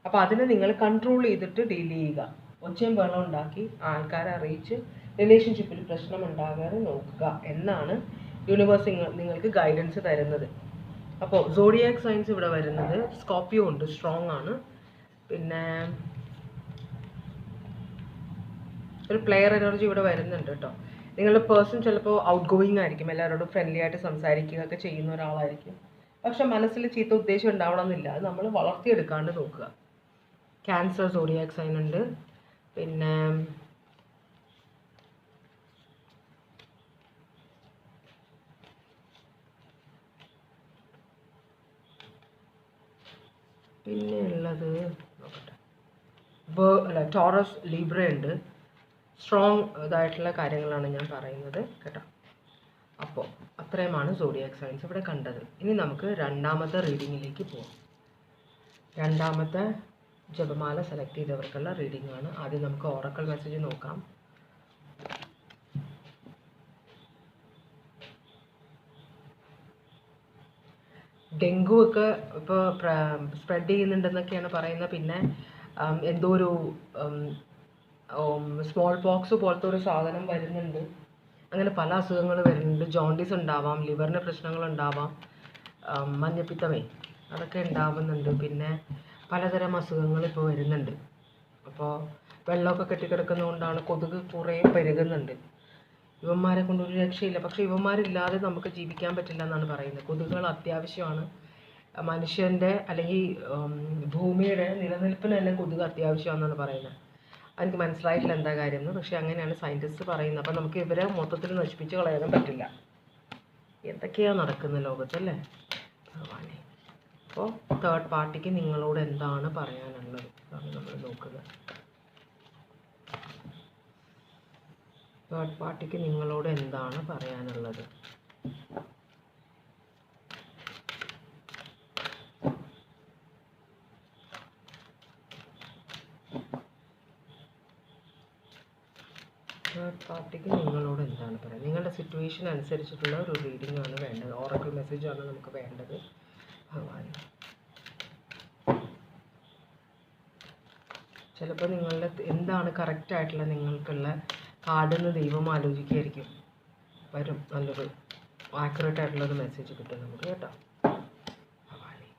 അപ്പോൾ അതിനെ നിങ്ങൾ കൺട്രോൾ ചെയ്തിട്ട് ഡീൽ ചെയ്യുക. ഒച്ചയും വെള്ളം ഉണ്ടാക്കി ആൾക്കാരെ അറിയിച്ച് റിലേഷൻഷിപ്പിൽ പ്രശ്നം ഉണ്ടാകാതെ നോക്കുക എന്നാണ് യൂണിവേഴ്സ് നിങ്ങൾക്ക് ഗൈഡൻസ് തരുന്നത്. അപ്പോൾ സോഡിയാക് സൈൻസ് ഇവിടെ വരുന്നത് സ്കോർപ്പിയോ ഉണ്ട്, സ്ട്രോങ് ആണ്. പിന്നെ ഒരു പ്ലെയർ എനർജി ഇവിടെ വരുന്നുണ്ട് കേട്ടോ. നിങ്ങളുടെ പേഴ്സൺ ചിലപ്പോൾ ഔട്ട് ഗോയിങ് ആയിരിക്കും, എല്ലാവരോടും ഫ്രണ്ട്ലി ആയിട്ട് സംസാരിക്കുകയൊക്കെ ചെയ്യുന്ന ഒരാളായിരിക്കും. പക്ഷെ മനസ്സിൽ ചീത്ത ഉദ്ദേശം ഉണ്ടാവണമെന്നില്ല, അത് നമ്മൾ വളർത്തിയെടുക്കാണ്ട് നോക്കുക. ക്യാൻസർ സോഡിയാക് സൈൻ ഉണ്ട്. പിന്നെ ഉള്ളത് നോക്കട്ടെ, ടോറസ് ലീബ്ര ഉണ്ട്. സ്ട്രോങ് ഇതായിട്ടുള്ള കാര്യങ്ങളാണ് ഞാൻ പറയുന്നത് കേട്ടോ. അപ്പോൾ അത്രയുമാണ് സോഡിയാക് സൈൻസ് ഇവിടെ കണ്ടത്. ഇനി നമുക്ക് രണ്ടാമത്തെ റീഡിങ്ങിലേക്ക് പോകാം. രണ്ടാമത്തെ ജപമാല സെലക്ട് ചെയ്തവർക്കുള്ള റീഡിംഗ് ആണ്. ആദ്യം നമുക്ക് ഓറക്കൽ മെസ്സേജ് നോക്കാം. ഡെങ്കു ഒക്കെ ഇപ്പോൾ സ്പ്രെഡ് ചെയ്യുന്നുണ്ടെന്നൊക്കെയാണ് പറയുന്നത്. പിന്നെ എന്തോ ഒരു സ്മോൾ പോക്സ് പോലത്തെ ഒരു സാധനം വരുന്നുണ്ട്. അങ്ങനെ പല അസുഖങ്ങൾ വരുന്നുണ്ട്. ജോണ്ടിസ് ഉണ്ടാവാം, ലിവറിന് പ്രശ്നങ്ങൾ ഉണ്ടാവാം, മഞ്ഞപ്പിത്തമേ അതൊക്കെ ഉണ്ടാവുന്നുണ്ട്. പിന്നെ പലതരം അസുഖങ്ങൾ ഇപ്പോൾ വരുന്നുണ്ട്. അപ്പോൾ വെള്ളമൊക്കെ കെട്ടിക്കിടക്കുന്നതുകൊണ്ടാണ് കൊതുക് കുറേ പെരുകുന്നുണ്ട്. ഇവന്മാരെ കൊണ്ടൊരു രക്ഷയില്ല. പക്ഷേ ഇവന്മാരില്ലാതെ നമുക്ക് ജീവിക്കാൻ പറ്റില്ല എന്നാണ് പറയുന്നത്. കൊതുകുകൾ അത്യാവശ്യമാണ്. മനുഷ്യൻ്റെ അല്ലെങ്കിൽ ഭൂമിയുടെ നിലനിൽപ്പിന് തന്നെ കൊതുക് അത്യാവശ്യമാണെന്നാണ് പറയുന്നത്. എനിക്ക് മനസ്സിലായിട്ടില്ല എന്താ കാര്യം എന്ന്, പക്ഷേ അങ്ങനെയാണ് സയൻറ്റിസ്റ്റ് പറയുന്നത്. അപ്പോൾ നമുക്ക് ഇവരെ മൊത്തത്തിൽ നശിപ്പിച്ച് കളയാനും പറ്റില്ല. എന്തൊക്കെയാണ് നടക്കുന്നത് ലോകത്തല്ലേ ഭഗവാനെ. അപ്പോൾ തേർഡ് പാർട്ടിക്ക് നിങ്ങളോട് എന്താണ് പറയാനുള്ളത് അതാണ് നമ്മൾ നോക്കുന്നത്. തേർഡ് പാർട്ടിക്ക് നിങ്ങളോട് എന്താണ് പറയാനുള്ളത്? തേർഡ് പാർട്ടിക്ക് നിങ്ങളോട് എന്താണ് പറയുക? നിങ്ങളുടെ സിറ്റുവേഷൻ അനുസരിച്ചിട്ടുള്ള ഒരു റീഡിംഗ് ആണ് വേണ്ടത്. ഓറക്കിൾ മെസ്സേജ് ആണ് നമുക്ക് വേണ്ടത് ഭഗവാൻ. ചിലപ്പോൾ നിങ്ങളുടെ എന്താണ് കറക്റ്റായിട്ടുള്ള നിങ്ങൾക്കുള്ള കാർഡെന്ന് ദൈവം ആലോചിക്കുകയായിരിക്കും. വരും നല്ലൊരു ആക്യുറേറ്റ് ആയിട്ടുള്ളൊരു മെസ്സേജ് കിട്ടും നമുക്ക് കേട്ടോ. ഭഗവാനെ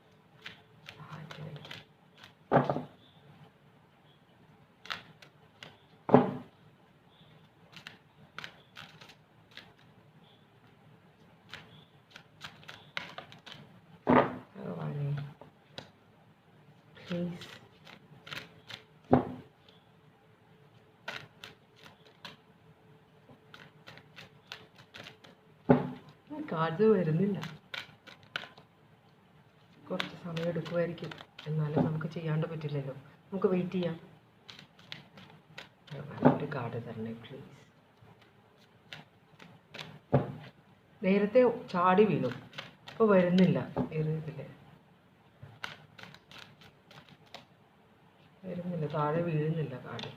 ഭഗവാനെ പ്ലീസ്. കാർഡ് വരുന്നില്ല, കുറച്ച് സമയം എടുക്കുമായിരിക്കും. എന്നാലും നമുക്ക് ചെയ്യാണ്ട് പറ്റില്ലല്ലോ, നമുക്ക് വെയിറ്റ് ചെയ്യാം. ഒരു കാർഡ് തരണേ പ്ലീസ്. നേരത്തെ ചാടി വീണു, ഇപ്പോൾ വരുന്നില്ല. വരുന്നില്ല, താഴെ വീഴുന്നില്ല കാർഡ്.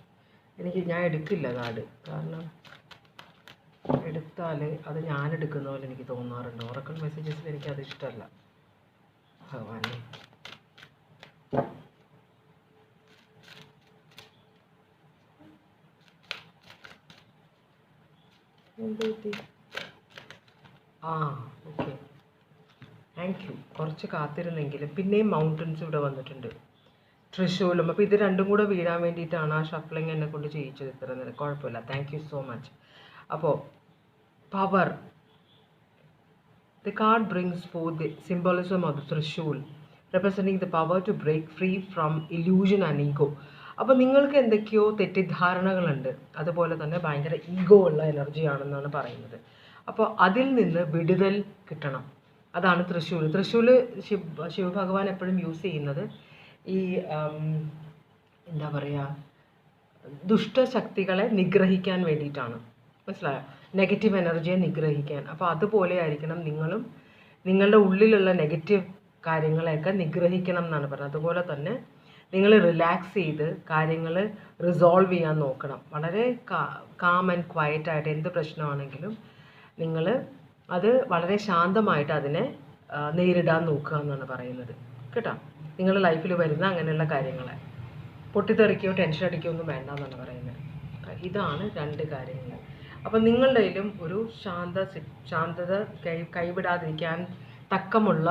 ഞാൻ എടുക്കില്ല കാർഡ്, കാരണം എടുത്താൽ അത് ഞാൻ എടുക്കുന്ന പോലെ എനിക്ക് തോന്നാറുണ്ട്. ഓറക്കിൾ മെസ്സേജസിൽ എനിക്കത് ഇഷ്ടമല്ല ഭഗവാനെ. Okay, thank you. കുറച്ച് കാത്തിരുന്നെങ്കിലും പിന്നെയും മൗണ്ടൻസ് ഇവിടെ വന്നിട്ടുണ്ട്, തൃശ്ശൂലും. അപ്പോൾ ഇത് രണ്ടും കൂടെ വീഴാൻ വേണ്ടിയിട്ടാണ് ആ ഷഫ്ലിങ് എന്നെ കൊണ്ട് ചെയ്യിച്ചത്. ഇത്ര നേരം കുഴപ്പമില്ല, താങ്ക് യു സോ മച്ച്. അപ്പോൾ power, the card brings forth the symbolism of the Trishul, representing the power to break free from illusion and ego. അപ്പോൾ നിങ്ങൾക്ക് എന്തൊക്കെയോ തെറ്റിദ്ധാരണകളുണ്ട്, അതുപോലെ തന്നെ ഭയങ്കര ഈഗോ ഉള്ള എനർജിയാണെന്നാണ് പറയുന്നത്. അപ്പോൾ അതിൽ നിന്ന് വിടുതൽ കിട്ടണം, അതാണ് തൃശ്ശൂൽ. തൃശ്ശൂൽ ശിവഭഗവാൻ എപ്പോഴും യൂസ് ചെയ്യുന്നത് ഈ എന്താ പറയുക, ദുഷ്ടശക്തികളെ നിഗ്രഹിക്കാൻ വേണ്ടിയിട്ടാണ്. മനസ്സിലായോ? നെഗറ്റീവ് എനർജിയെ നിഗ്രഹിക്കാൻ. അപ്പോൾ അതുപോലെ ആയിരിക്കണം നിങ്ങളും നിങ്ങളുടെ ഉള്ളിലുള്ള നെഗറ്റീവ് കാര്യങ്ങളെയൊക്കെ നിഗ്രഹിക്കണം എന്നാണ് പറയുന്നത്. അതുപോലെ തന്നെ നിങ്ങൾ റിലാക്സ് ചെയ്ത് കാര്യങ്ങൾ റിസോൾവ് ചെയ്യാൻ നോക്കണം. വളരെ കാം ആൻഡ് ക്വയറ്റ് ആയിട്ട് എന്ത് പ്രശ്നമാണെങ്കിലും നിങ്ങൾ അത് വളരെ ശാന്തമായിട്ട് അതിനെ നേരിടാൻ നോക്കുക എന്നാണ് പറയുന്നത് കേട്ടോ. നിങ്ങളുടെ ലൈഫിൽ വരുന്ന അങ്ങനെയുള്ള കാര്യങ്ങളെ പൊട്ടിത്തെറിക്കുകയോ ടെൻഷൻ അടിക്കുകയോ ഒന്നും വേണ്ട എന്നാണ് പറയുന്നത്. ഇതാണ് 2 കാര്യങ്ങൾ. അപ്പം നിങ്ങളുടെ കയ്യിലും ഒരു ശാന്തത കൈവിടാതിരിക്കാൻ തക്കമുള്ള,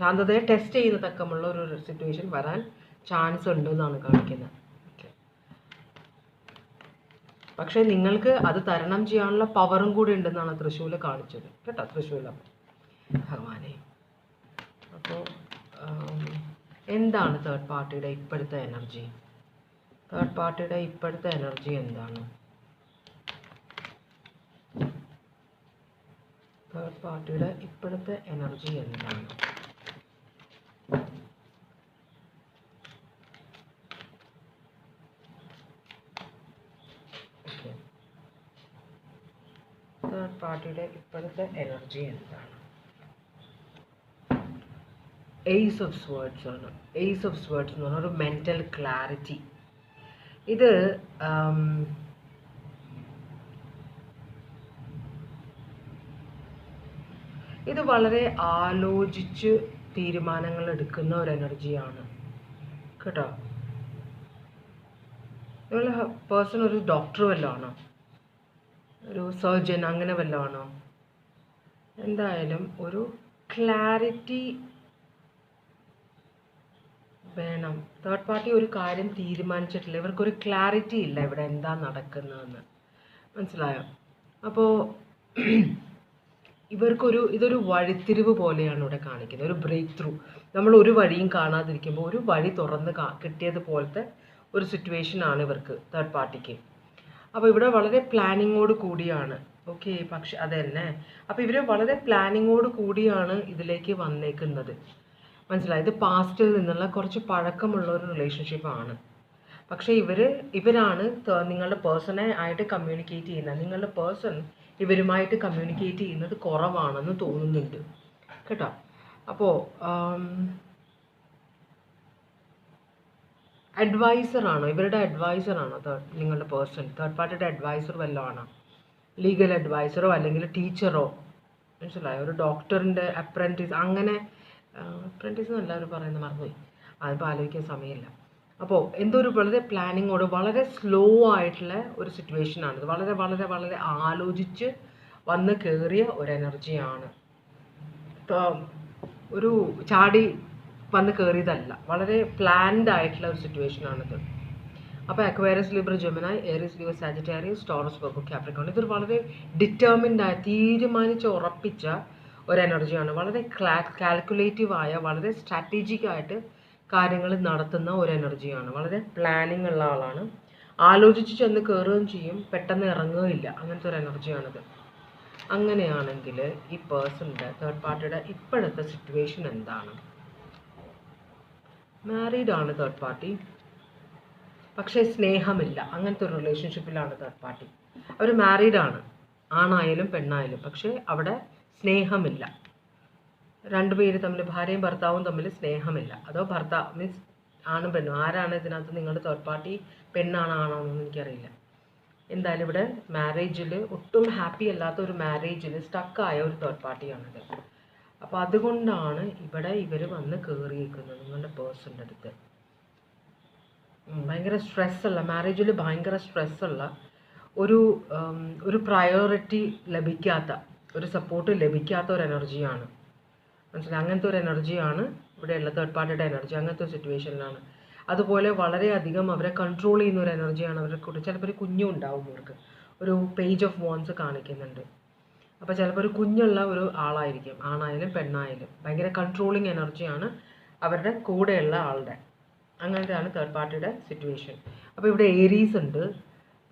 ശാന്തതയെ ടെസ്റ്റ് ചെയ്യുന്ന തക്കമുള്ള ഒരു സിറ്റുവേഷൻ വരാൻ ചാൻസ് ഉണ്ട് എന്നാണ് കാണിക്കുന്നത്. പക്ഷേ നിങ്ങൾക്ക് അത് തരണം ചെയ്യാനുള്ള പവറും കൂടി ഉണ്ടെന്നാണ് തൃശ്ശൂർ കാണിച്ചത് കേട്ടോ. തൃശ്ശൂല ഭഗവാനെ. അപ്പോൾ എന്താണ് തേർഡ് പാർട്ടിയുടെ ഇപ്പോഴത്തെ എനർജി? തേർഡ് പാർട്ടിയുടെ ഇപ്പോഴത്തെ എനർജി എന്താണ്? തേർഡ് പാർട്ടിയുടെ ഇപ്പോഴത്തെ എനർജി എന്താണ്? തേർഡ് പാർട്ടിയുടെ ഇപ്പോഴത്തെ എനർജി എന്താണ്? ഏസ് ഓഫ് സ്വേർഡ്സ് ആണ്. ഏസ് ഓഫ് സ്വേർഡ്സ് എന്ന് പറഞ്ഞാൽ ഒരു മെൻ്റൽ ക്ലാരിറ്റി. ഇത് ഇത് വളരെ ആലോചിച്ച് തീരുമാനങ്ങൾ എടുക്കുന്ന ഒരു എനർജിയാണ് കേട്ടോ. നിങ്ങളുടെ പേഴ്സൺ ഒരു ഡോക്ടർ വല്ലതും ആണോ? ഒരു സർജൻ അങ്ങനെ വല്ലതും ആണോ? എന്തായാലും ഒരു ക്ലാരിറ്റി വേണം. തേർഡ് പാർട്ടി ഒരു കാര്യം തീരുമാനിച്ചിട്ടില്ല. ഇവർക്കൊരു ക്ലാരിറ്റി ഇല്ല ഇവിടെ എന്താ നടക്കുന്നതെന്ന്. മനസ്സിലായോ? അപ്പോൾ ഇതൊരു വഴിത്തിരിവ് പോലെയാണ് ഇവിടെ കാണിക്കുന്നത്, ഒരു ബ്രേക്ക് ത്രൂ. നമ്മൾ ഒരു വഴിയും കാണാതിരിക്കുമ്പോൾ ഒരു വഴി തുറന്ന് കിട്ടിയതുപോലത്തെ ഒരു സിറ്റുവേഷനാണ് ഇവർക്ക്, തേർഡ് പാർട്ടിക്ക്. അപ്പോൾ ഇവിടെ വളരെ പ്ലാനിങ്ങോട് കൂടിയാണ്. ഓക്കെ, പക്ഷെ അതന്നെ. അപ്പോൾ ഇവർ വളരെ പ്ലാനിങ്ങോട് കൂടിയാണ് ഇതിലേക്ക് വന്നേക്കുന്നത്. മനസ്സിലായി? ഇത് പാസ്റ്റിൽ നിന്നുള്ള കുറച്ച് പഴക്കമുള്ള ഒരു റിലേഷൻഷിപ്പാണ്. പക്ഷേ ഇവരാണ് നിങ്ങളുടെ പേഴ്സണെ ആയിട്ട് കമ്മ്യൂണിക്കേറ്റ് ചെയ്യുന്നത്. നിങ്ങളുടെ പേഴ്സൺ ഇവരുമായിട്ട് കമ്മ്യൂണിക്കേറ്റ് ചെയ്യുന്നത് കുറവാണെന്ന് തോന്നുന്നുണ്ട് കേട്ടോ. അപ്പോൾ അഡ്വൈസറാണോ? ഇവരുടെ അഡ്വൈസറാണോ നിങ്ങളുടെ പേഴ്സൺ? തേർഡ് പാർട്ടിയുടെ അഡ്വൈസർ വല്ലതും ആണോ? ലീഗൽ അഡ്വൈസറോ അല്ലെങ്കിൽ ടീച്ചറോ? മനസ്സിലായോ? ഒരു ഡോക്ടറിൻ്റെ അപ്രൻറ്റീസ്, അങ്ങനെ അപ്രൻറ്റീസ് എന്നല്ല അവർ പറയുന്നത്, മറന്നുപോയി, അതിപ്പോൾ ആലോചിക്കാൻ സമയമില്ല. അപ്പോൾ എന്തോ ഒരു വളരെ പ്ലാനിങ്ങോട് വളരെ സ്ലോ ആയിട്ടുള്ള ഒരു സിറ്റുവേഷനാണിത്. വളരെ വളരെ വളരെ ആലോചിച്ച് വന്ന് കയറിയ ഒരു എനർജിയാണ്. ഒരു ചാടി വന്ന് കയറിയതല്ല, വളരെ പ്ലാൻഡ് ആയിട്ടുള്ള ഒരു സിറ്റുവേഷനാണിത്. അപ്പോൾ Aquarius, Libra, Gemini, Aries, Leo, Sagittarius, Taurus, Virgo, Capricorn, ഇതൊരു വളരെ ഡിറ്റർമിൻഡ് ആയ, തീരുമാനിച്ച് ഉറപ്പിച്ച ഒരു എനർജിയാണ്. വളരെ കാൽക്കുലേറ്റീവ് ആയ, വളരെ സ്ട്രാറ്റജിക് ആയിട്ട് കാര്യങ്ങൾ നടത്തുന്ന ഒരു എനർജിയാണ്. വളരെ പ്ലാനിങ് ഉള്ള ആളാണ്. ആലോചിച്ച് ചെന്ന് കയറുകയും ചെയ്യും, പെട്ടെന്ന് ഇറങ്ങുകയില്ല. അങ്ങനത്തെ ഒരു എനർജിയാണിത്. അങ്ങനെയാണെങ്കിൽ ഈ പേഴ്സണിൻ്റെ, തേർഡ് പാർട്ടിയുടെ ഇപ്പോഴത്തെ സിറ്റുവേഷൻ എന്താണ്? മാരീഡ് ആണ് തേർഡ് പാർട്ടി, പക്ഷേ സ്നേഹമില്ല. അങ്ങനത്തെ ഒരു റിലേഷൻഷിപ്പിലാണ് തേർഡ് പാർട്ടി. അവർ മാരീഡാണ്, ആണായാലും പെണ്ണായാലും, പക്ഷേ അവിടെ സ്നേഹമില്ല. രണ്ടുപേര് തമ്മിൽ, ഭാര്യയും ഭർത്താവും തമ്മിൽ സ്നേഹമില്ല. അതോ ഭർത്താവ് മീൻസ് ആണും പെണ്ണും, ആരാണ് ഇതിനകത്ത് നിങ്ങളുടെ തേർഡ് പാർട്ടി? പെണ്ണാണോ ആണോ എന്നൊന്നും എനിക്കറിയില്ല. എന്തായാലും ഇവിടെ മാരേജിൽ ഒട്ടും ഹാപ്പി അല്ലാത്ത ഒരു മാരേജിൽ സ്റ്റക്കായ ഒരു തേർഡ് പാർട്ടിയാണിത്. അപ്പോൾ അതുകൊണ്ടാണ് ഇവിടെ ഇവർ വന്ന് കയറിയിരിക്കുന്നത് നിങ്ങളുടെ പേഴ്സണിൻ്റെ അടുത്ത്. ഭയങ്കര സ്ട്രെസ്സുള്ള, മാരേജിൽ ഭയങ്കര സ്ട്രെസ്സുള്ള, ഒരു പ്രയോറിറ്റി ലഭിക്കാത്ത, ഒരു സപ്പോർട്ട് ലഭിക്കാത്ത ഒരു എനർജിയാണ്. മനസ്സിലായി? അങ്ങനത്തെ ഒരു എനർജിയാണ് ഇവിടെയുള്ള തേർഡ് പാർട്ടിയുടെ എനർജി. അങ്ങനത്തെ ഒരു സിറ്റുവേഷനിലാണ്. അതുപോലെ വളരെയധികം അവരെ കൺട്രോൾ ചെയ്യുന്ന ഒരു എനർജിയാണ് അവരുടെ കൂടെ. ചിലപ്പോൾ ഒരു കുഞ്ഞും ഉണ്ടാവും അവർക്ക്. ഒരു പേജ് ഓഫ് വോൺസ് കാണിക്കുന്നുണ്ട്. അപ്പോൾ ചിലപ്പോൾ ഒരു കുഞ്ഞുള്ള ഒരു ആളായിരിക്കും, ആണായാലും പെണ്ണായാലും. ഭയങ്കര കൺട്രോളിങ് എനർജിയാണ് അവരുടെ കൂടെയുള്ള ആളുടെ. അങ്ങനത്തെയാണ് തേർഡ് പാർട്ടിയുടെ സിറ്റുവേഷൻ. അപ്പോൾ ഇവിടെ ഏരീസ് ഉണ്ട്,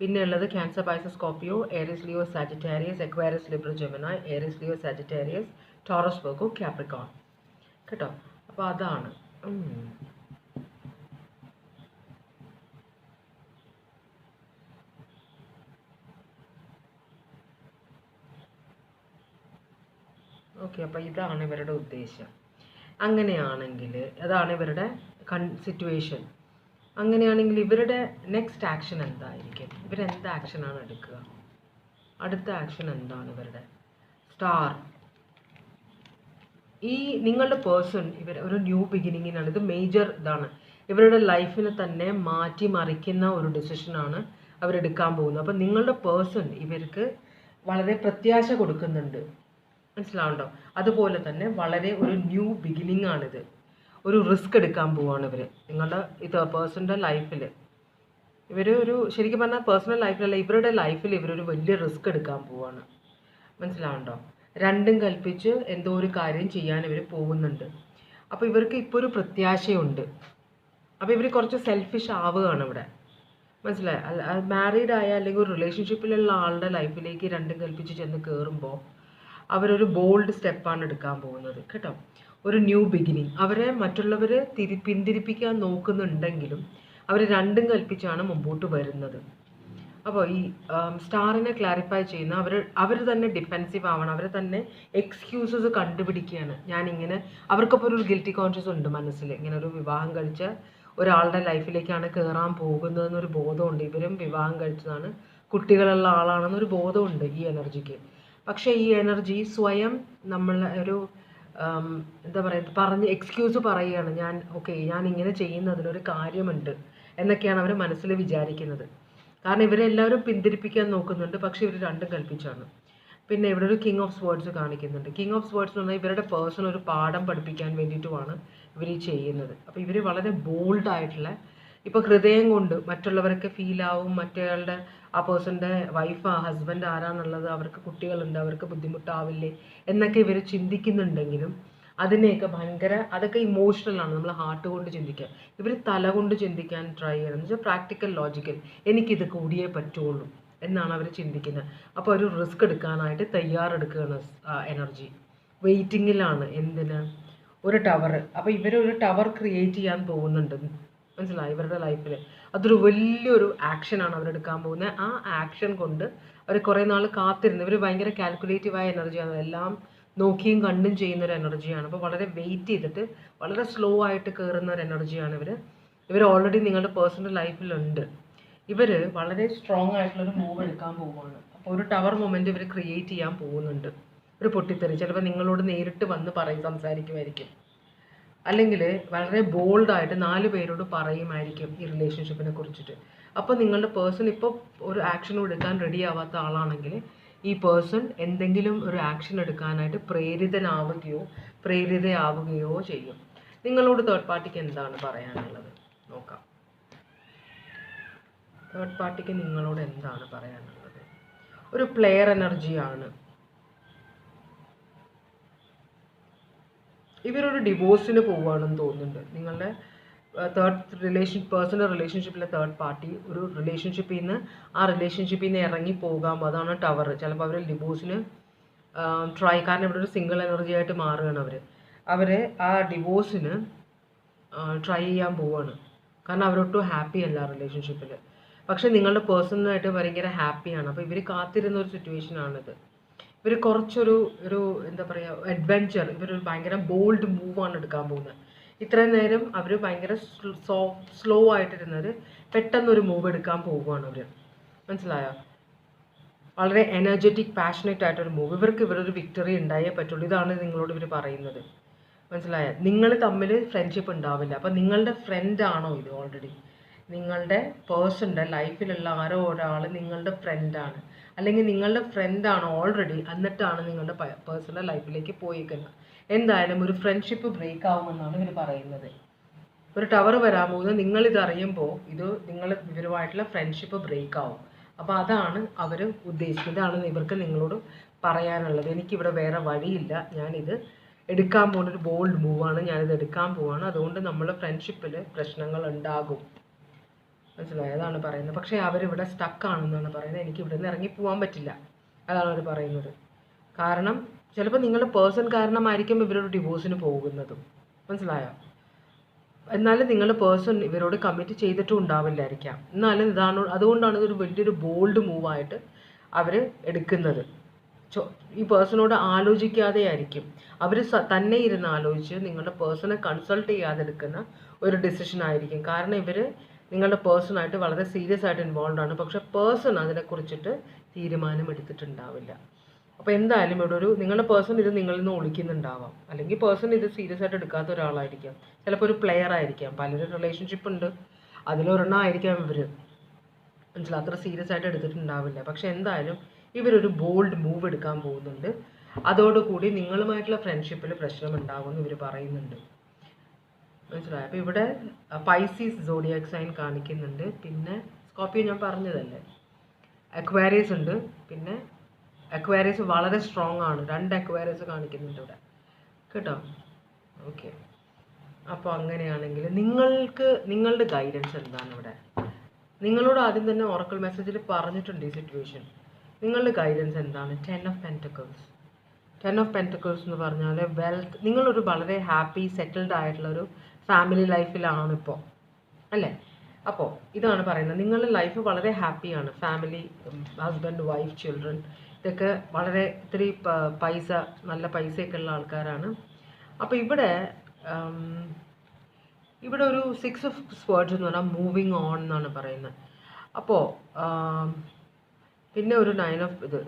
പിന്നെ ഉള്ളത് Cancer, Pisces, Scorpio, Aries, Leo, Sagittarius, Aquarius, Libra, Gemini, Aries, Leo, Sagittarius, Taurus, Virgo, Capricorn കേട്ടോ. അപ്പോൾ അതാണ്. ഓക്കെ, അപ്പോൾ ഇതാണ് ഇവരുടെ ഉദ്ദേശം. അങ്ങനെയാണെങ്കിൽ അതാണ് ഇവരുടെ സിറ്റുവേഷൻ. അങ്ങനെയാണെങ്കിൽ ഇവരുടെ നെക്സ്റ്റ് ആക്ഷൻ എന്തായിരിക്കും? ഇവരെന്ത് ആക്ഷനാണ് എടുക്കുക? അടുത്ത ആക്ഷൻ എന്താണ് ഇവരുടെ? സ്റ്റാർ. ഈ നിങ്ങളുടെ പേഴ്സൺ ഇവർ ഒരു ന്യൂ ബിഗിനിങ്ങിനാണ്. ഇത് മേജർ ഇതാണ്. ഇവരുടെ ലൈഫിനെ തന്നെ മാറ്റി മറിക്കുന്ന ഒരു ഡിസിഷനാണ് അവരെടുക്കാൻ പോകുന്നത്. അപ്പം നിങ്ങളുടെ പേഴ്സൺ ഇവർക്ക് വളരെ പ്രത്യാശ കൊടുക്കുന്നുണ്ട്. മനസ്സിലാവുണ്ടോ? അതുപോലെ തന്നെ വളരെ ഒരു ന്യൂ ബിഗിനിങ് ആണിത്. ഒരു റിസ്ക് എടുക്കാൻ പോവാണ് ഇവർ നിങ്ങളുടെ ഇത് പേഴ്സണിൻ്റെ ലൈഫിൽ. ഇവർ ഒരു ശരിക്കും പറഞ്ഞാൽ പേഴ്സണൽ ലൈഫിലല്ല, ഇവരുടെ ലൈഫിൽ ഇവരൊരു വലിയ റിസ്ക് എടുക്കാൻ പോവാണ്. മനസ്സിലാവുണ്ടോ? രണ്ടും കൽപ്പിച്ച് എന്തോ ഒരു കാര്യം ചെയ്യാൻ ഇവർ പോകുന്നുണ്ട്. അപ്പോൾ ഇവർക്ക് ഇപ്പോൾ ഒരു പ്രത്യാശയുണ്ട്. അപ്പോൾ ഇവർ കുറച്ച് സെൽഫിഷ് ആവുകയാണ് ഇവിടെ. മനസ്സിലായി? മാരീഡ് ആയ അല്ലെങ്കിൽ ഒരു റിലേഷൻഷിപ്പിലുള്ള ആളുടെ ലൈഫിലേക്ക് രണ്ടും കൽപ്പിച്ച് ചെന്ന് കയറുമ്പോൾ അവരൊരു ബോൾഡ് സ്റ്റെപ്പാണ് എടുക്കാൻ പോകുന്നത് കേട്ടോ. ഒരു ന്യൂ ബിഗിനിങ്. അവരെ മറ്റുള്ളവർ പിന്തിരിപ്പിക്കാൻ നോക്കുന്നുണ്ടെങ്കിലും അവർ രണ്ടും കൽപ്പിച്ചാണ് മുമ്പോട്ട് വരുന്നത്. അപ്പോൾ ഈ സ്റ്റാറിനെ ക്ലാരിഫൈ ചെയ്യുന്ന അവർ തന്നെ ഡിഫെൻസീവ് ആവണം. അവർ തന്നെ എക്സ്ക്യൂസസ് കണ്ടുപിടിക്കുകയാണ്. ഞാനിങ്ങനെ അവർക്കപ്പോൾ ഒരു ഗിൽറ്റി കോൺഷ്യസ് ഉണ്ട് മനസ്സിൽ. ഇങ്ങനെ ഒരു വിവാഹം കഴിച്ച ഒരാളുടെ ലൈഫിലേക്കാണ് കയറാൻ പോകുന്നതെന്നൊരു ബോധമുണ്ട്. ഇവരും വിവാഹം കഴിച്ചതാണ്, കുട്ടികളുള്ള ആളാണെന്നൊരു ബോധമുണ്ട് ഈ എനർജിക്ക്. പക്ഷേ ഈ എനർജി സ്വയം നമ്മൾ ഒരു എന്താ പറയുക പറഞ്ഞ് എക്സ്ക്യൂസ് പറയുകയാണ്. ഞാൻ ഇങ്ങനെ ചെയ്യുന്നതിനൊരു കാര്യമുണ്ട് എന്നൊക്കെയാണ് അവർ മനസ്സിൽ വിചാരിക്കുന്നത്. കാരണം ഇവരെല്ലാവരും പിന്തിരിപ്പിക്കാൻ നോക്കുന്നുണ്ട്, പക്ഷേ ഇവർ രണ്ടും കൽപ്പിച്ചാണ്. പിന്നെ ഇവിടെ ഒരു കിങ് ഓഫ് സ്വേർഡ്സ് കാണിക്കുന്നുണ്ട്. കിങ് ഓഫ് സ്വേർഡ്സ് എന്ന് പറഞ്ഞാൽ ഇവരുടെ പേഴ്സൺ ഒരു പാഠം പഠിപ്പിക്കാൻ വേണ്ടിയിട്ടുമാണ് ഇവർ ഈ ചെയ്യുന്നത്. അപ്പോൾ ഇവർ വളരെ ബോൾഡായിട്ടുള്ള, ഇപ്പോൾ ഹൃദയം കൊണ്ട് മറ്റുള്ളവരൊക്കെ ഫീലാവും, മറ്റേയാളുടെ ആ പേഴ്സൻ്റെ വൈഫ് ഹസ്ബൻഡ് ആരാന്നുള്ളത്, അവർക്ക് കുട്ടികളുണ്ട്, അവർക്ക് ബുദ്ധിമുട്ടാവില്ലേ എന്നൊക്കെ ഇവർ ചിന്തിക്കുന്നുണ്ടെങ്കിലും അതിനെയൊക്കെ അതൊക്കെ ഇമോഷണലാണ്. നമ്മൾ ഹാർട്ട് കൊണ്ട് ചിന്തിക്കുക. ഇവർ തല കൊണ്ട് ചിന്തിക്കാൻ ട്രൈ ചെയ്യണം. എന്ന് വെച്ചാൽ പ്രാക്ടിക്കൽ ലോജിക്കൽ, എനിക്കിത് കൂടിയേ പറ്റുള്ളൂ എന്നാണ് അവർ ചിന്തിക്കുന്നത്. അപ്പോൾ ഒരു റിസ്ക് എടുക്കാനായിട്ട് തയ്യാറെടുക്കുകയാണ് എനർജി. വെയിറ്റിങ്ങിലാണ്. എന്തിന്? ഒരു ടവർ. അപ്പോൾ ഇവരൊരു ടവർ ക്രിയേറ്റ് ചെയ്യാൻ പോകുന്നുണ്ട്. മനസ്സിലായി? ഇവരുടെ ലൈഫിൽ അതൊരു വലിയൊരു ആക്ഷനാണ് അവരെടുക്കാൻ പോകുന്നത്. ആ ആക്ഷൻ കൊണ്ട് അവർ കുറേ നാൾ കാത്തിരുന്നു. ഇവർ ഭയങ്കര കാൽക്കുലേറ്റീവായ എനർജിയാണ്. എല്ലാം നോക്കിയും കണ്ടും ചെയ്യുന്നൊരു എനർജിയാണ്. അപ്പോൾ വളരെ വെയിറ്റ് ചെയ്തിട്ട് വളരെ സ്ലോ ആയിട്ട് കയറുന്ന ഒരു എനർജിയാണ് ഇവർ ഓൾറെഡി നിങ്ങളുടെ പേഴ്സണൽ ലൈഫിലുണ്ട്. ഇവർ വളരെ സ്ട്രോങ് ആയിട്ടുള്ളൊരു മൂവ് എടുക്കാൻ പോവുകയാണ്. അപ്പോൾ ഒരു ടവർ മൊമെൻറ്റ് ഇവർ ക്രിയേറ്റ് ചെയ്യാൻ പോകുന്നുണ്ട്. ഒരു പൊട്ടിത്തെറി ചിലപ്പോൾ നിങ്ങളോട് നേരിട്ട് വന്ന് സംസാരിക്കുമായിരിക്കും, അല്ലെങ്കിൽ വളരെ ബോൾഡായിട്ട് 4 പേരോട് പറയുമായിരിക്കും ഈ റിലേഷൻഷിപ്പിനെ കുറിച്ചിട്ട്. അപ്പോൾ നിങ്ങളുടെ പേഴ്സൺ ഇപ്പോൾ ഒരു ആക്ഷൻ എടുക്കാൻ റെഡി ആവാത്ത ആളാണെങ്കിൽ ഈ പേഴ്സൺ എന്തെങ്കിലും ഒരു ആക്ഷൻ എടുക്കാനായിട്ട് പ്രേരിതയാവുകയോ ചെയ്യും. നിങ്ങളോട് തേർഡ് പാർട്ടിക്ക് എന്താണ് പറയാനുള്ളത് നോക്കാം. തേർഡ് പാർട്ടിക്ക് നിങ്ങളോട് എന്താണ് പറയാനുള്ളത്? ഒരു പ്ലെയർ എനർജിയാണ്. ഇവരൊരു ഡിവോഴ്സിന് പോവുകയാണെന്ന് തോന്നുന്നുണ്ട്. നിങ്ങളുടെ പേഴ്സണൽ റിലേഷൻഷിപ്പിലെ തേർഡ് പാർട്ടി ഒരു റിലേഷൻഷിപ്പിൽ നിന്ന് ഇറങ്ങി പോകാം. അതാണ് ടവർ. ചിലപ്പോൾ അവർ ഡിവോഴ്സിന് കാരണം ഇവിടെ ഒരു സിംഗിൾ എനർജി ആയിട്ട് മാറുകയാണ് അവർ ആ ഡിവോഴ്സിന് ട്രൈ ചെയ്യാൻ പോവുകയാണ്. കാരണം അവരൊട്ടും ഹാപ്പി അല്ല റിലേഷൻഷിപ്പിൽ. പക്ഷേ നിങ്ങളുടെ പേഴ്സണലായിട്ട് ഭയങ്കര ഹാപ്പിയാണ്. അപ്പോൾ ഇവർ കാത്തിരുന്ന ഒരു സിറ്റുവേഷനാണിത്. ഇവർ കുറച്ചൊരു എന്താ പറയുക അഡ്വെഞ്ചർ, ഇവരൊരു ഭയങ്കര ബോൾഡ് മൂവാണ് എടുക്കാൻ പോകുന്നത്. ഇത്രയും നേരം അവർ ഭയങ്കര സ്ലോ ആയിട്ടിരുന്നത് പെട്ടെന്നൊരു മൂവ് എടുക്കാൻ പോവുകയാണ് അവർ. മനസ്സിലായോ? വളരെ എനർജറ്റിക് പാഷനേറ്റ് ആയിട്ടൊരു മൂവ്. ഇവരൊരു വിക്ടറി ഉണ്ടായേ പറ്റുള്ളൂ. ഇതാണ് നിങ്ങളോട് ഇവർ പറയുന്നത്. മനസ്സിലായോ? നിങ്ങൾ തമ്മിൽ ഫ്രണ്ട്ഷിപ്പ് ഉണ്ടാവില്ല. അപ്പം നിങ്ങളുടെ ഫ്രണ്ടാണോ ഇത്? ഓൾറെഡി നിങ്ങളുടെ പേഴ്സണിൻ്റെ ലൈഫിലുള്ള ആരോ ഒരാൾ നിങ്ങളുടെ ഫ്രണ്ടാണ്, അല്ലെങ്കിൽ നിങ്ങളുടെ ഫ്രണ്ടാണ് ഓൾറെഡി, എന്നിട്ടാണ് നിങ്ങളുടെ പേഴ്സണൽ ലൈഫിലേക്ക് പോയിരിക്കുന്നത്. എന്തായാലും ഒരു ഫ്രണ്ട്ഷിപ്പ് ബ്രേക്ക് ആവുമെന്നാണ് ഇവർ പറയുന്നത്. ഒരു ടവർ വരാൻ പോകുന്നത് നിങ്ങളിത് അറിയുമ്പോൾ ഇവരുമായിട്ടുള്ള ഫ്രണ്ട്ഷിപ്പ് ബ്രേക്ക് ആവും. അപ്പോൾ അതാണ് അവർ ഉദ്ദേശിക്കുന്നത്. ഇതാണ് ഇവർക്ക് നിങ്ങളോട് പറയാനുള്ളത്. എനിക്കിവിടെ വേറെ വഴിയില്ല, ഞാനിത് എടുക്കാൻ പോകുന്ന ഒരു ബോൾഡ് മൂവാണ്, ഞാനിത് എടുക്കാൻ പോവാണ്. അതുകൊണ്ട് നമ്മൾ ഫ്രണ്ട്ഷിപ്പിൽ പ്രശ്നങ്ങൾ ഉണ്ടാകും. മനസ്സിലായി? അതാണ് പറയുന്നത്. പക്ഷേ അവരിവിടെ സ്റ്റക്കാണെന്നാണ് പറയുന്നത്. എനിക്ക് ഇവിടെ നിന്ന് ഇറങ്ങി പോകാൻ പറ്റില്ല, അതാണ് അവർ പറയുന്നത്. കാരണം ചിലപ്പോൾ നിങ്ങളുടെ പേഴ്സൺ കാരണമായിരിക്കും ഇവരൊരു ഡിവോഴ്സിന് പോകുന്നതും. മനസ്സിലായോ? എന്നാലും നിങ്ങളുടെ പേഴ്സൺ ഇവരോട് കമ്മിറ്റ് ചെയ്തിട്ടും ഉണ്ടാവില്ലായിരിക്കാം. എന്നാലും അതുകൊണ്ടാണ് ഇതൊരു വലിയൊരു ബോൾഡ് മൂവായിട്ട് അവർ എടുക്കുന്നത്. ഈ പേഴ്സണോട് ആലോചിക്കാതെ ആയിരിക്കും അവർ തന്നെ ഇരുന്ന് ആലോചിച്ച് നിങ്ങളുടെ പേഴ്സണെ കൺസൾട്ട് ചെയ്യാതെ എടുക്കുന്ന ഒരു ഡിസിഷൻ ആയിരിക്കും. കാരണം ഇവർ നിങ്ങളുടെ പേഴ്സണായിട്ട് വളരെ സീരിയസ് ആയിട്ട് ഇൻവോൾവ് ആണ്, പക്ഷേ പേഴ്സൺ അതിനെക്കുറിച്ചിട്ട് തീരുമാനം എടുത്തിട്ടുണ്ടാവില്ല. അപ്പോൾ എന്തായാലും ഇവിടെ ഒരു നിങ്ങളുടെ പേഴ്സൺ ഇത് നിങ്ങളിൽ നിന്ന് ഒളിക്കുന്നുണ്ടാവാം, അല്ലെങ്കിൽ പേഴ്സൺ ഇത് സീരിയസ് ആയിട്ട് എടുക്കാത്ത ഒരാളായിരിക്കാം, ചിലപ്പോൾ ഒരു പ്ലെയർ ആയിരിക്കാം, പലരും റിലേഷൻഷിപ്പ് ഉണ്ട്, അതിലൊരെണ്ണം ആയിരിക്കാം ഇവർ, മനസ്സിലായി അത്ര സീരിയസ് ആയിട്ട് എടുത്തിട്ടുണ്ടാവില്ല. പക്ഷെ എന്തായാലും ഇവരൊരു ബോൾഡ് മൂവ് എടുക്കാൻ പോകുന്നുണ്ട്. അതോടുകൂടി നിങ്ങളുമായിട്ടുള്ള ഫ്രണ്ട്ഷിപ്പിൽ പ്രശ്നം ഉണ്ടാകുമെന്ന് ഇവർ പറയുന്നുണ്ട്, മനസ്സിലായി. അപ്പോൾ ഇവിടെ പൈസീസ് സോഡിയാക് സൈൻ കാണിക്കുന്നുണ്ട്, പിന്നെ സ്കോർപ്പിയോ ഞാൻ പറഞ്ഞതല്ലേ, അക്വാരിയസ് ഉണ്ട്, പിന്നെ അക്വാരിയസ് വളരെ സ്ട്രോങ് ആണ്, 2 അക്വാരിയസ് കാണിക്കുന്നുണ്ട് ഇവിടെ കേട്ടോ. ഓക്കെ, അപ്പോൾ അങ്ങനെയാണെങ്കിൽ നിങ്ങളുടെ ഗൈഡൻസ് എന്താണ് ഇവിടെ? നിങ്ങളോട് ആദ്യം തന്നെ ഓറക്കിൾ മെസ്സേജിൽ പറഞ്ഞിട്ടുണ്ട് ഈ സിറ്റുവേഷൻ. നിങ്ങളുടെ ഗൈഡൻസ് എന്താണ്? 10 ഓഫ് പെൻറ്റക്കിൾസ്. 10 ഓഫ് പെൻറ്റക്കിൾസ് എന്ന് പറഞ്ഞാൽ വെൽത്ത്. നിങ്ങളൊരു വളരെ ഹാപ്പി സെറ്റിൽഡ് ആയിട്ടുള്ളൊരു ഫാമിലി ലൈഫിലാണ് ഇപ്പോൾ, അല്ലേ? അപ്പോൾ ഇതാണ് പറയുന്നത്, നിങ്ങളുടെ ലൈഫ് വളരെ ഹാപ്പിയാണ്, ഫാമിലി, ഹസ്ബൻഡ്, വൈഫ്, ചിൽഡ്രൻ, ഇതൊക്കെ വളരെ ഇത്തിരി പൈസ, നല്ല പൈസയൊക്കെ ഉള്ള ആൾക്കാരാണ്. അപ്പോൾ ഇവിടെ ഒരു 6 ഓഫ് സ്വേർഡ്സ് എന്ന് പറഞ്ഞാൽ മൂവിങ് ഓൺ എന്നാണ് പറയുന്നത്. അപ്പോൾ പിന്നെ ഒരു 9 ഓഫ് ഇത്.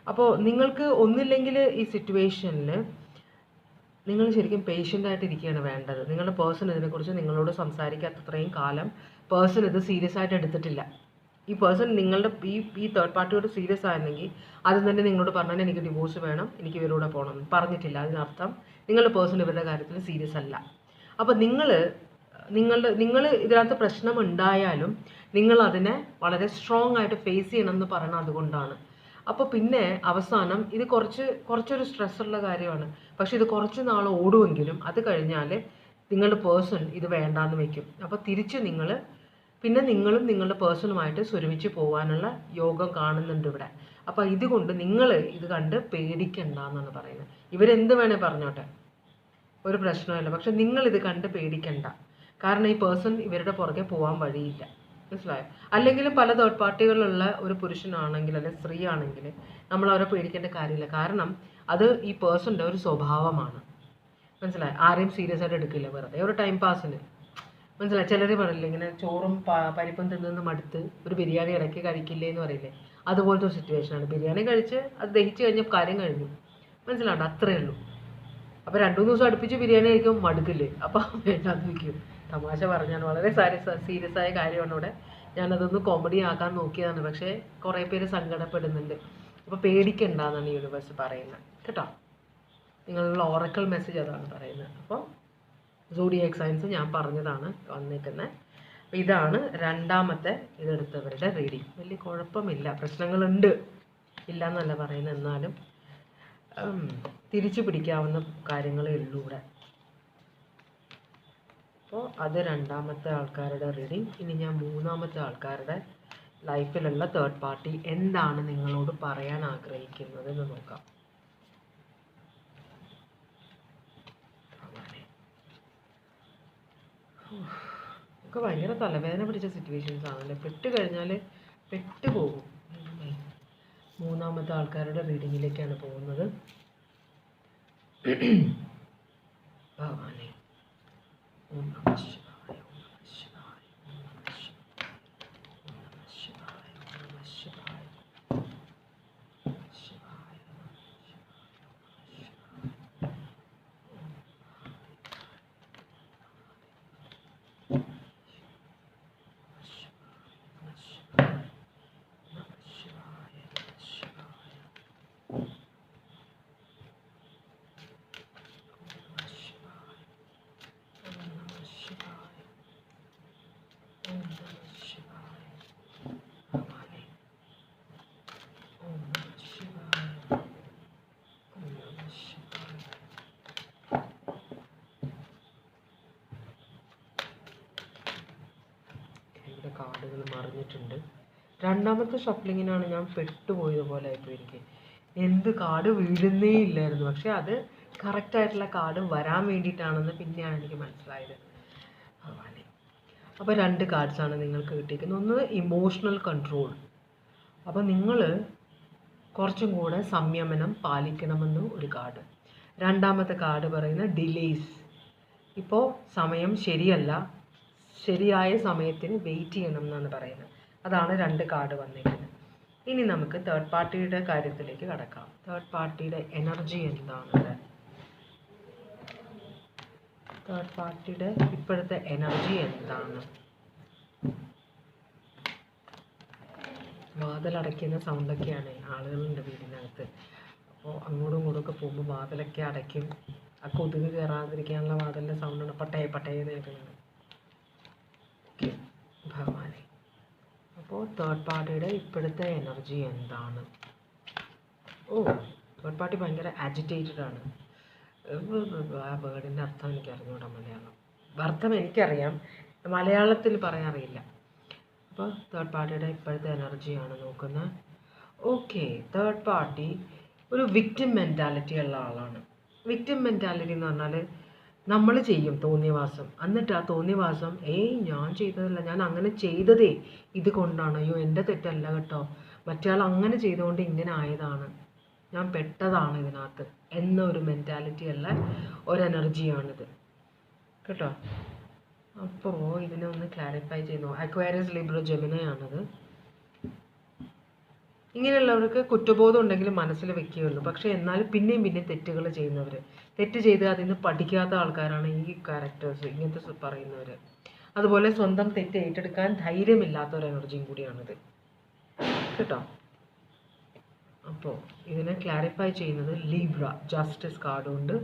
അപ്പോൾ നിങ്ങൾക്ക് ഒന്നില്ലെങ്കിൽ ഈ സിറ്റുവേഷനിൽ നിങ്ങൾ ശരിക്കും പേഷ്യൻ്റ് ആയിട്ടിരിക്കുകയാണ് വേണ്ടത്. നിങ്ങളുടെ പേഴ്സൺ ഇതിനെക്കുറിച്ച് നിങ്ങളോട് സംസാരിക്കാത്തത്രയും കാലം പേഴ്സൺ ഇത് സീരിയസ് ആയിട്ട് എടുത്തിട്ടില്ല. ഈ പേഴ്സൺ നിങ്ങളുടെ ഈ തേർഡ് പാർട്ടിയോട് സീരിയസ് ആയിരുന്നെങ്കിൽ ആദ്യം തന്നെ നിങ്ങളോട് പറഞ്ഞാൽ എനിക്ക് ഡിവോഴ്സ് വേണം, എനിക്ക് ഇവരോടെ പോകണം എന്ന് പറഞ്ഞിട്ടില്ല. അതിനർത്ഥം നിങ്ങളുടെ പേഴ്സൺ ഇവരുടെ കാര്യത്തിൽ സീരിയസ് അല്ല. അപ്പോൾ നിങ്ങൾ ഇതിനകത്ത് പ്രശ്നം ഉണ്ടായാലും നിങ്ങൾ അതിനെ വളരെ സ്ട്രോങ് ആയിട്ട് ഫേസ് ചെയ്യണം എന്ന് പറയുന്നത് അതുകൊണ്ടാണ്. അപ്പോൾ പിന്നെ അവസാനം ഇത് കുറച്ചൊരു സ്ട്രെസ്സുള്ള കാര്യമാണ്, പക്ഷെ ഇത് കുറച്ച് നാൾ ഓടുമെങ്കിലും അത് കഴിഞ്ഞാൽ നിങ്ങളുടെ പേഴ്സൺ ഇത് വേണ്ടാന്ന് വെക്കും. അപ്പോൾ തിരിച്ച് നിങ്ങളും നിങ്ങളുടെ പേഴ്സണുമായിട്ട് സ്വരമിച്ച് പോകാനുള്ള യോഗം കാണുന്നുണ്ട് ഇവിടെ. അപ്പോൾ ഇതുകൊണ്ട് നിങ്ങൾ ഇത് കണ്ട് പേടിക്കണ്ട എന്നാണ് പറയുന്നത്. ഇവരെന്ത് വേണേൽ പറഞ്ഞോട്ടെ, ഒരു പ്രശ്നമില്ല, പക്ഷെ നിങ്ങളിത് കണ്ട് പേടിക്കണ്ട. കാരണം ഈ പേഴ്സൺ ഇവരുടെ പുറകെ പോകാൻ വഴിയില്ല, മനസ്സിലായോ? അല്ലെങ്കിൽ പല തേർഡ് പാർട്ടികളുള്ള ഒരു പുരുഷനാണെങ്കിൽ അല്ലെങ്കിൽ സ്ത്രീ ആണെങ്കിൽ നമ്മൾ അവരെ പേടിക്കേണ്ട കാര്യമില്ല. കാരണം അത് ഈ പേഴ്സൻ്റെ ഒരു സ്വഭാവമാണ്, മനസ്സിലായോ? ആരെയും സീരിയസ് ആയിട്ട് എടുക്കില്ല, വെറുതെ ഒരു ടൈം പാസിന്, മനസ്സിലായി. ചിലർ പറയില്ലേ ഇങ്ങനെ ചോറും പരിപ്പും തിന്നു മടുത്ത് ഒരു ബിരിയാണി ഇടയ്ക്ക് കഴിക്കില്ലേ എന്ന് പറയില്ലേ, അതുപോലത്തെ ഒരു സിറ്റുവേഷനാണ്. ബിരിയാണി കഴിച്ച് അത് ദഹിച്ച് കഴിഞ്ഞ കാര്യം കഴിഞ്ഞു, മനസ്സിലാവണ്ട, അത്രയേ ഉള്ളൂ. അപ്പോൾ 2-3 ദിവസം അടുപ്പിച്ച് ബിരിയാണി കഴിക്കും, മടുക്കില്ലേ, അപ്പോൾ വേണ്ടാന്ന് വയ്ക്കും. തമാശ പറഞ്ഞാൽ വളരെ സീരിയസ് ആയ കാര്യമാണ് ഇവിടെ. ഞാനതൊന്ന് കോമഡി ആക്കാൻ നോക്കിയതാണ്, പക്ഷേ കുറേ പേര് സങ്കടപ്പെടുന്നുണ്ട്. അപ്പോൾ പേടിക്കണ്ടെന്നാണ് യൂണിവേഴ്സ് പറയുന്നത് കേട്ടോ. നിങ്ങളുടെ ഓറക്കിൾ മെസ്സേജ് അതാണ് പറയുന്നത്. അപ്പോൾ സോഡിയാക് സൈൻസ് ഞാൻ പറഞ്ഞതാണ് വന്നേക്കുന്നത്. അപ്പോൾ ഇതാണ് രണ്ടാമത്തെ ഇതെടുത്തവരുടെ റീഡിങ്. വലിയ കുഴപ്പമില്ല, പ്രശ്നങ്ങളുണ്ട്, ഇല്ല എന്നല്ല പറയുന്നത്, എന്നാലും തിരിച്ചു പിടിക്കാവുന്ന കാര്യങ്ങളേ ഉള്ളൂ ഇവിടെ. അപ്പോൾ അത് രണ്ടാമത്തെ ആൾക്കാരുടെ റീഡിങ്. ഇനി ഞാൻ മൂന്നാമത്തെ ആൾക്കാരുടെ ലൈഫിലുള്ള തേർഡ് പാർട്ടി എന്താണ് നിങ്ങളോട് പറയാൻ ആഗ്രഹിക്കുന്നത് എന്ന് നോക്കാം. ഒക്കെ ഭയങ്കര തലവേദന പിടിച്ച സിറ്റുവേഷൻസ് ആണല്ലേ. പെട്ടുകഴിഞ്ഞാൽ പെട്ടുപോകും. മൂന്നാമത്തെ ആൾക്കാരുടെ റീഡിങ്ങിലേക്കാണ് പോകുന്നത്. ഭഗവാനെ, ഓം നമഃ ശിവായ, ഓം നമഃ ശിവായ, ഓം നമഃ ശിവായ, ഓം നമഃ ശിവായ, ഓം നമഃ ശിവായ, കാർഡുകൾ മറിഞ്ഞിട്ടുണ്ട്. രണ്ടാമത്തെ ഷഫ്ലിങ്ങിനാണ് ഞാൻ പെട്ടുപോയതുപോലെ ആയിപ്പോയി. എനിക്ക് എന്ത് കാർഡ് വീഴുന്നേ ഇല്ലായിരുന്നു, പക്ഷെ അത് കറക്റ്റായിട്ടുള്ള കാർഡ് വരാൻ വേണ്ടിയിട്ടാണെന്ന് പിന്നെയാണ് എനിക്ക് മനസ്സിലായത്. ഭഗവാനെ, അപ്പോൾ 2 കാർഡ്സാണ് നിങ്ങൾക്ക് കിട്ടിയിരിക്കുന്നത്. ഒന്ന് ഇമോഷണൽ കൺട്രോൾ. അപ്പോൾ നിങ്ങൾ കുറച്ചും കൂടെ സംയമനം പാലിക്കണമെന്ന് ഒരു കാർഡ്. രണ്ടാമത്തെ കാർഡ് പറയുന്ന ഡിലേയ്സ്. ഇപ്പോൾ സമയം ശരിയല്ല, ശരിയായ സമയത്തിന് വെയിറ്റ് ചെയ്യണം എന്നാണ് പറയുന്നത്. അതാണ് 2 കാർഡ് വന്നിരിക്കുന്നത്. ഇനി നമുക്ക് തേർഡ് പാർട്ടിയുടെ കാര്യത്തിലേക്ക് കടക്കാം. തേർഡ് പാർട്ടിയുടെ എനർജി എന്താണ് ഇവിടെ? തേർഡ് പാർട്ടിയുടെ ഇപ്പോഴത്തെ എനർജി എന്താണ്? വാതിലടയ്ക്കുന്ന സൗണ്ടൊക്കെയാണ്, ആളുകളുണ്ട് വീടിനകത്ത്. അപ്പോൾ അങ്ങോട്ടും ഇങ്ങോട്ടുമൊക്കെ പോകുമ്പോൾ വാതിലൊക്കെ അടയ്ക്കും. ആ കൊതുക് കയറാതിരിക്കാനുള്ള വാതിലിൻ്റെ സൗണ്ടാണ് പട്ടയെ പട്ടയെന്ന് കേൾക്കുന്നത്. ഓക്കെ ഭഗവാനെ. അപ്പോൾ തേർഡ് പാർട്ടിയുടെ ഇപ്പോഴത്തെ എനർജി എന്താണ്? തേർഡ് പാർട്ടി ഭയങ്കര ആജിറ്റേറ്റഡ് ആണ്. ആ വേർഡിൻ്റെ അർത്ഥം എനിക്ക് അറിഞ്ഞൂടാ മലയാളം. അർത്ഥം എനിക്കറിയാം, മലയാളത്തിൽ പറയാൻ അറിയില്ല. അപ്പോൾ തേർഡ് പാർട്ടിയുടെ ഇപ്പോഴത്തെ എനർജിയാണ് നോക്കുന്നത്. ഓക്കെ, തേർഡ് പാർട്ടി ഒരു വിക്ടിം മെൻറ്റാലിറ്റി ഉള്ള ആളാണ്. വിക്ടിം മെൻറ്റാലിറ്റി എന്ന് പറഞ്ഞാൽ നമ്മൾ ചെയ്യും തോന്നിയവാസം, എന്നിട്ട് ആ തോന്നിയവാസം ഞാൻ ചെയ്തതല്ല, ഞാൻ അങ്ങനെ ചെയ്തതേ ഇത് കൊണ്ടാണ്, അയ്യോ എൻ്റെ തെറ്റല്ല കേട്ടോ, മറ്റേ അങ്ങനെ ചെയ്തുകൊണ്ട് ഇങ്ങനെ ആയതാണ്, ഞാൻ പെട്ടതാണ് ഇതിനകത്ത് എന്നൊരു മെൻറ്റാലിറ്റി ഉള്ള ഒരു എനർജിയാണിത് കേട്ടോ. അപ്പോൾ ഇതിനെ ഒന്ന് ക്ലാരിഫൈ ചെയ്യുന്നു. അക്വേറിയസ് ലിബ്ര ജെമിനി ആണത്. ഇങ്ങനെയുള്ളവർക്ക് കുറ്റബോധം ഉണ്ടെങ്കിൽ മനസ്സിൽ വെക്കുകയുള്ളൂ. പക്ഷേ എന്നാലും പിന്നെയും തെറ്റുകൾ ചെയ്യുന്നവർ, തെറ്റ് ചെയ്ത് അതിൽ നിന്ന് പഠിക്കാത്ത ആൾക്കാരാണ് ഈ ക്യാരക്ടേഴ്സ്, ഇങ്ങനത്തെ പറയുന്നവർ. അതുപോലെ സ്വന്തം തെറ്റ് ഏറ്റെടുക്കാൻ ധൈര്യമില്ലാത്ത ഒരു എനർജിയും കൂടിയാണിത് കേട്ടോ. അപ്പോൾ ഇതിനെ ക്ലാരിഫൈ ചെയ്യുന്നത് ലീബ്ര ജസ്റ്റിസ് കാർഡുണ്ട്.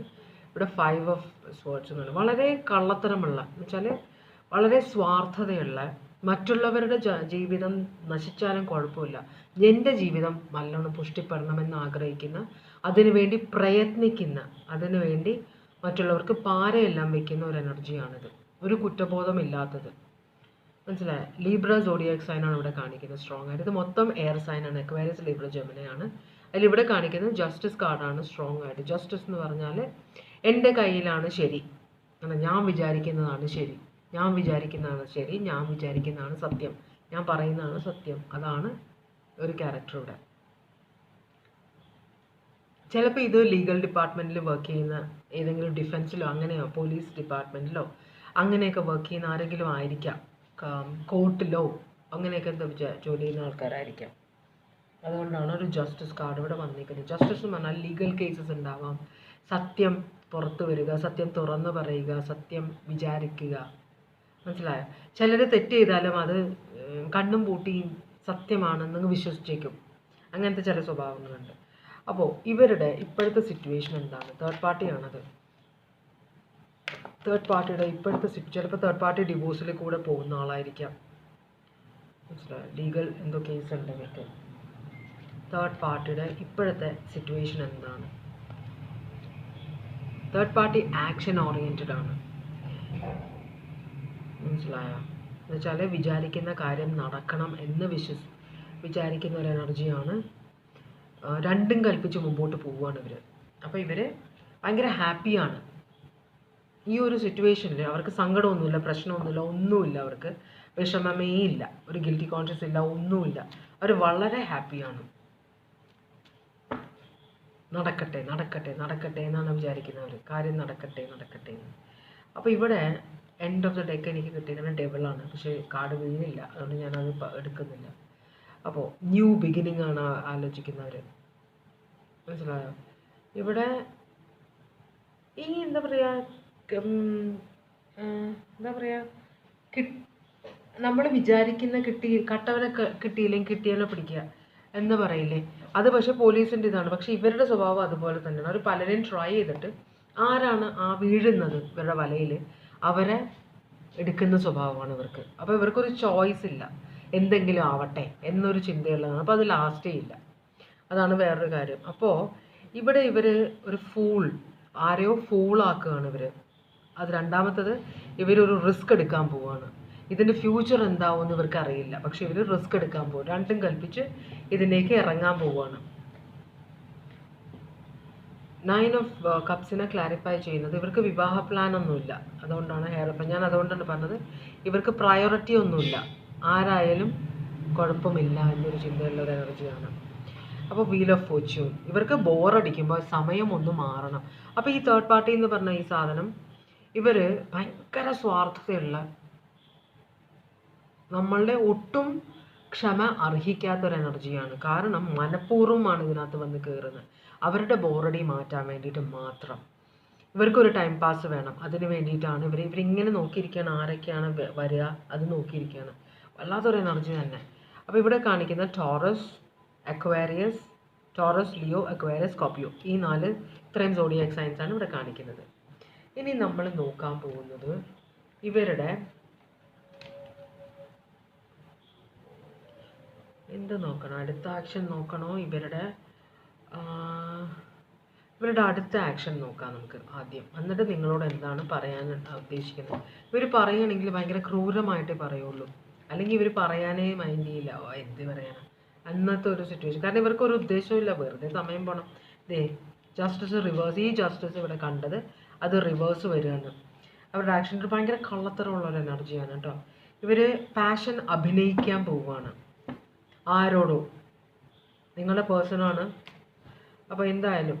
ഇവിടെ 5 ഓഫ് സ്വേർഡ്സ് എന്നാണ്. വളരെ കള്ളത്തരമുള്ള എന്ന് വെച്ചാൽ വളരെ സ്വാർത്ഥതയുള്ള, മറ്റുള്ളവരുടെ ജീവിതം നശിച്ചാലും കുഴപ്പമില്ല, എൻ്റെ ജീവിതം നല്ലോണം പുഷ്ടിപ്പെടണമെന്ന് ആഗ്രഹിക്കുന്ന, അതിനുവേണ്ടി പ്രയത്നിക്കുന്ന, അതിനുവേണ്ടി മറ്റുള്ളവർക്ക് പാരയെല്ലാം വെക്കുന്ന ഒരു എനർജിയാണിത്. ഒരു കുറ്റബോധമില്ലാത്തത്, മനസ്സിലായ? ലീബ്ര സോഡിയാക് സൈനാണ് ഇവിടെ കാണിക്കുന്നത് സ്ട്രോങ് ആയിട്ട്. ഇത് മൊത്തം എയർ സൈനാണ്, അക്വേറിയസ് ലിബ്ര ജെമിനി ആണ്. അതിലിവിടെ കാണിക്കുന്നത് ജസ്റ്റിസ് കാർഡാണ് സ്ട്രോങ് ആയിട്ട്. ജസ്റ്റിസ് എന്ന് പറഞ്ഞാൽ എൻ്റെ കയ്യിലാണ് ശരി, ഞാൻ വിചാരിക്കുന്നതാണ് ശരി, ഞാൻ വിചാരിക്കുന്നതാണ് ശരി, ഞാൻ വിചാരിക്കുന്നതാണ് സത്യം, ഞാൻ പറയുന്നതാണ് സത്യം. അതാണ് ഒരു ക്യാരക്ടർ ഇവിടെ. ചിലപ്പോൾ ഇത് ലീഗൽ ഡിപ്പാർട്ട്മെൻറ്റിൽ വർക്ക് ചെയ്യുന്ന, ഏതെങ്കിലും ഡിഫൻസിലോ അങ്ങനെയോ പോലീസ് ഡിപ്പാർട്ട്മെൻറ്റിലോ അങ്ങനെയൊക്കെ വർക്ക് ചെയ്യുന്ന ആരെങ്കിലും ആയിരിക്കാം, കോർട്ടിലോ അങ്ങനെയൊക്കെ ജോലി ചെയ്യുന്ന ആൾക്കാരായിരിക്കാം. അതുകൊണ്ടാണ് ഒരു ജസ്റ്റിസ് കാർഡ് ഇവിടെ വന്നിരിക്കുന്നത്. ജസ്റ്റിസ് എന്ന് പറഞ്ഞാൽ ലീഗൽ കേസസ് ഉണ്ടാവാം, സത്യം പുറത്തു വരിക, സത്യം തുറന്നു പറയുക, സത്യം വിചാരിക്കുക, മനസ്സിലായോ? ചിലർ തെറ്റ് ചെയ്താലും അത് കണ്ണും പൂട്ടി സത്യമാണെന്ന് വിശ്വസിച്ചേക്കും, അങ്ങനത്തെ ചില സ്വഭാവങ്ങളുണ്ട്. അപ്പോൾ ഇവരുടെ ഇപ്പോഴത്തെ സിറ്റുവേഷൻ എന്താണ്? തേർഡ് പാർട്ടിയാണത്. തേർഡ് പാർട്ടിയുടെ ഇപ്പോഴത്തെ ചിലപ്പോൾ തേർഡ് പാർട്ടി ഡിവോഴ്സിൽ കൂടെ പോകുന്ന ആളായിരിക്കാം, മനസ്സിലായോ? ലീഗൽ എന്തോ കേസ് ഉണ്ടെങ്കിൽ തേർഡ് പാർട്ടിയുടെ ഇപ്പോഴത്തെ സിറ്റുവേഷൻ എന്താണ്? തേർഡ് പാർട്ടി ആക്ഷൻ ഓറിയൻറ്റഡ് ആണ്, മനസ്സിലായോ? എന്നുവെച്ചാൽ വിചാരിക്കുന്ന കാര്യം നടക്കണം എന്ന് വിചാരിക്കുന്ന ഒരു എനർജിയാണ്. രണ്ടും കൽപ്പിച്ച് മുമ്പോട്ട് പോവുകയാണ് ഇവർ. അപ്പോൾ ഇവർ ഭയങ്കര ഹാപ്പിയാണ് ഈ ഒരു സിറ്റുവേഷനിൽ. അവർക്ക് സങ്കടമൊന്നുമില്ല, പ്രശ്നമൊന്നുമില്ല, ഒന്നുമില്ല, അവർക്ക് വിഷമമേ ഇല്ല, ഒരു ഗിൽറ്റി കോൺഷ്യസ് ഇല്ല, ഒന്നുമില്ല. അവർ വളരെ ഹാപ്പിയാണ്. നടക്കട്ടെ നടക്കട്ടെ നടക്കട്ടെ എന്നാണ് വിചാരിക്കുന്നവർ, കാര്യം നടക്കട്ടെ നടക്കട്ടെ എന്ന്. അപ്പോൾ ഇവിടെ എൻഡ് ഓഫ് ദ ഡേക്ക് എനിക്ക് കിട്ടിയിരിക്കുന്ന ഡെവിളാണ്, പക്ഷേ കാർഡ് വീണില്ല, അതുകൊണ്ട് ഞാനത് എടുക്കുന്നില്ല. അപ്പോൾ ന്യൂ ബിഗിനിങ് ആണ് ആലോചിക്കുന്നവർ, മനസ്സിലായോ? ഇവിടെ ഈ എന്താ പറയുക, നമ്മൾ വിചാരിക്കുന്ന കട്ടവനെ കിട്ടിയില്ലെങ്കിൽ കിട്ടിയാലോ പിടിക്കുക എന്ന് പറയില്ലേ, അത് പക്ഷെ പോലീസിൻ്റെ ഇതാണ്. പക്ഷെ ഇവരുടെ സ്വഭാവം അതുപോലെ തന്നെയാണ്. അവർ പലരെയും ട്രൈ ചെയ്തിട്ട് ആരാണ് ആ വീഴുന്നത് ഇവരുടെ വലയിൽ, അവരെ എടുക്കുന്ന സ്വഭാവമാണ് ഇവർക്ക്. അപ്പോൾ ഇവർക്കൊരു ചോയ്സ് ഇല്ല, എന്തെങ്കിലും ആവട്ടെ എന്നൊരു ചിന്തയുള്ളതാണ്. അപ്പോൾ അത് ലാസ്റ്റേ ഇല്ല, അതാണ് വേറൊരു കാര്യം. അപ്പോൾ ഇവിടെ ഇവർ ഒരു ആരെയോ ഫൂളാക്കുകയാണ് ഇവർ. അത് രണ്ടാമത്തത്, ഇവരൊരു റിസ്ക് എടുക്കാൻ പോവുകയാണ്. ഇതിൻ്റെ ഫ്യൂച്ചർ എന്താവുമെന്ന് ഇവർക്ക് അറിയില്ല, പക്ഷെ ഇവർ റിസ്ക് എടുക്കാൻ പോകും. രണ്ടും കൽപ്പിച്ച് ഇതിലേക്ക് ഇറങ്ങാൻ പോവുകയാണ്. 9 ഓഫ് കപ്സിനെ ക്ലാരിഫൈ ചെയ്യുന്നത് ഇവർക്ക് വിവാഹ പ്ലാൻ ഒന്നുമില്ല, അതുകൊണ്ടാണ് ഞാൻ അതുകൊണ്ടാണ് പറഞ്ഞത് ഇവർക്ക് പ്രയോറിറ്റി ഒന്നുമില്ല, ആരായാലും കുഴപ്പമില്ല എന്നൊരു ചിന്തയുള്ള ഒരു എനർജിയാണ്. അപ്പോൾ വീൽ ഓഫ് ഫോർച്യൂൺ, ഇവർക്ക് ബോറടിക്കുമ്പോൾ സമയം ഒന്ന് മാറണം. അപ്പോൾ ഈ തേർഡ് പാർട്ടി എന്ന് പറഞ്ഞ ഈ സാധനം, ഇവർ ഭയങ്കര സ്വാർത്ഥതയുള്ള നമ്മളുടെ ഒട്ടും ക്ഷമ അർഹിക്കാത്തൊരു എനർജിയാണ്. കാരണം മനഃപൂർവ്വമാണ് ഇതിനകത്ത് വന്ന് കയറുന്നത്. അവരുടെ ബോറടി മാറ്റാൻ വേണ്ടിയിട്ട് മാത്രം. ഇവർക്കൊരു ടൈം പാസ് വേണം. അതിന് വേണ്ടിയിട്ടാണ് ഇവരിങ്ങനെ നോക്കിയിരിക്കുകയാണ്, ആരൊക്കെയാണ് വരിക അത് നോക്കിയിരിക്കുകയാണ്. വല്ലാത്തൊരു എനർജി തന്നെ. അപ്പോൾ ഇവിടെ കാണിക്കുന്ന Taurus, Aquarius, Taurus, Leo, Aquarius, Scorpio, ഈ 4 ഇത്രയും സോഡിയാക് സൈൻസ് ആണ് ഇവിടെ കാണിക്കുന്നത്. ഇനി നമ്മൾ നോക്കാൻ പോകുന്നത് ഇവരുടെ എന്ത് നോക്കണം, അടുത്ത ആക്ഷൻ നോക്കണോ, ഇവരുടെ അടുത്ത ആക്ഷൻ നോക്കാം നമുക്ക് ആദ്യം. എന്നിട്ട് നിങ്ങളോട് എന്താണ് പറയാൻ ഉദ്ദേശിക്കുന്നത്. ഇവർ പറയുകയാണെങ്കിൽ ഭയങ്കര ക്രൂരമായിട്ടേ പറയുള്ളൂ, അല്ലെങ്കിൽ ഇവർ പറയാനേ മൈൻഡ് ചെയ്യില്ല. എന്ത് പറയാനാ അന്നത്തെ ഒരു സിറ്റുവേഷൻ. കാരണം ഇവർക്കൊരു ഉദ്ദേശമില്ല, വെറുതെ സമയം പോകണം. ജസ്റ്റിസ് റിവേഴ്സ്, ഈ ജസ്റ്റിസ് ഇവിടെ കണ്ടത് അത് റിവേഴ്സ് വരികയാണ്. അവരുടെ ആക്ഷനിൽ ഭയങ്കര കള്ളത്തരമുള്ള ഒരു എനർജിയാണ് കേട്ടോ. ഇവർ പാഷൻ അഭിനയിക്കാൻ പോവുകയാണ്. ആരോടോ, നിങ്ങളുടെ പേഴ്സണാണ്. അപ്പോൾ എന്തായാലും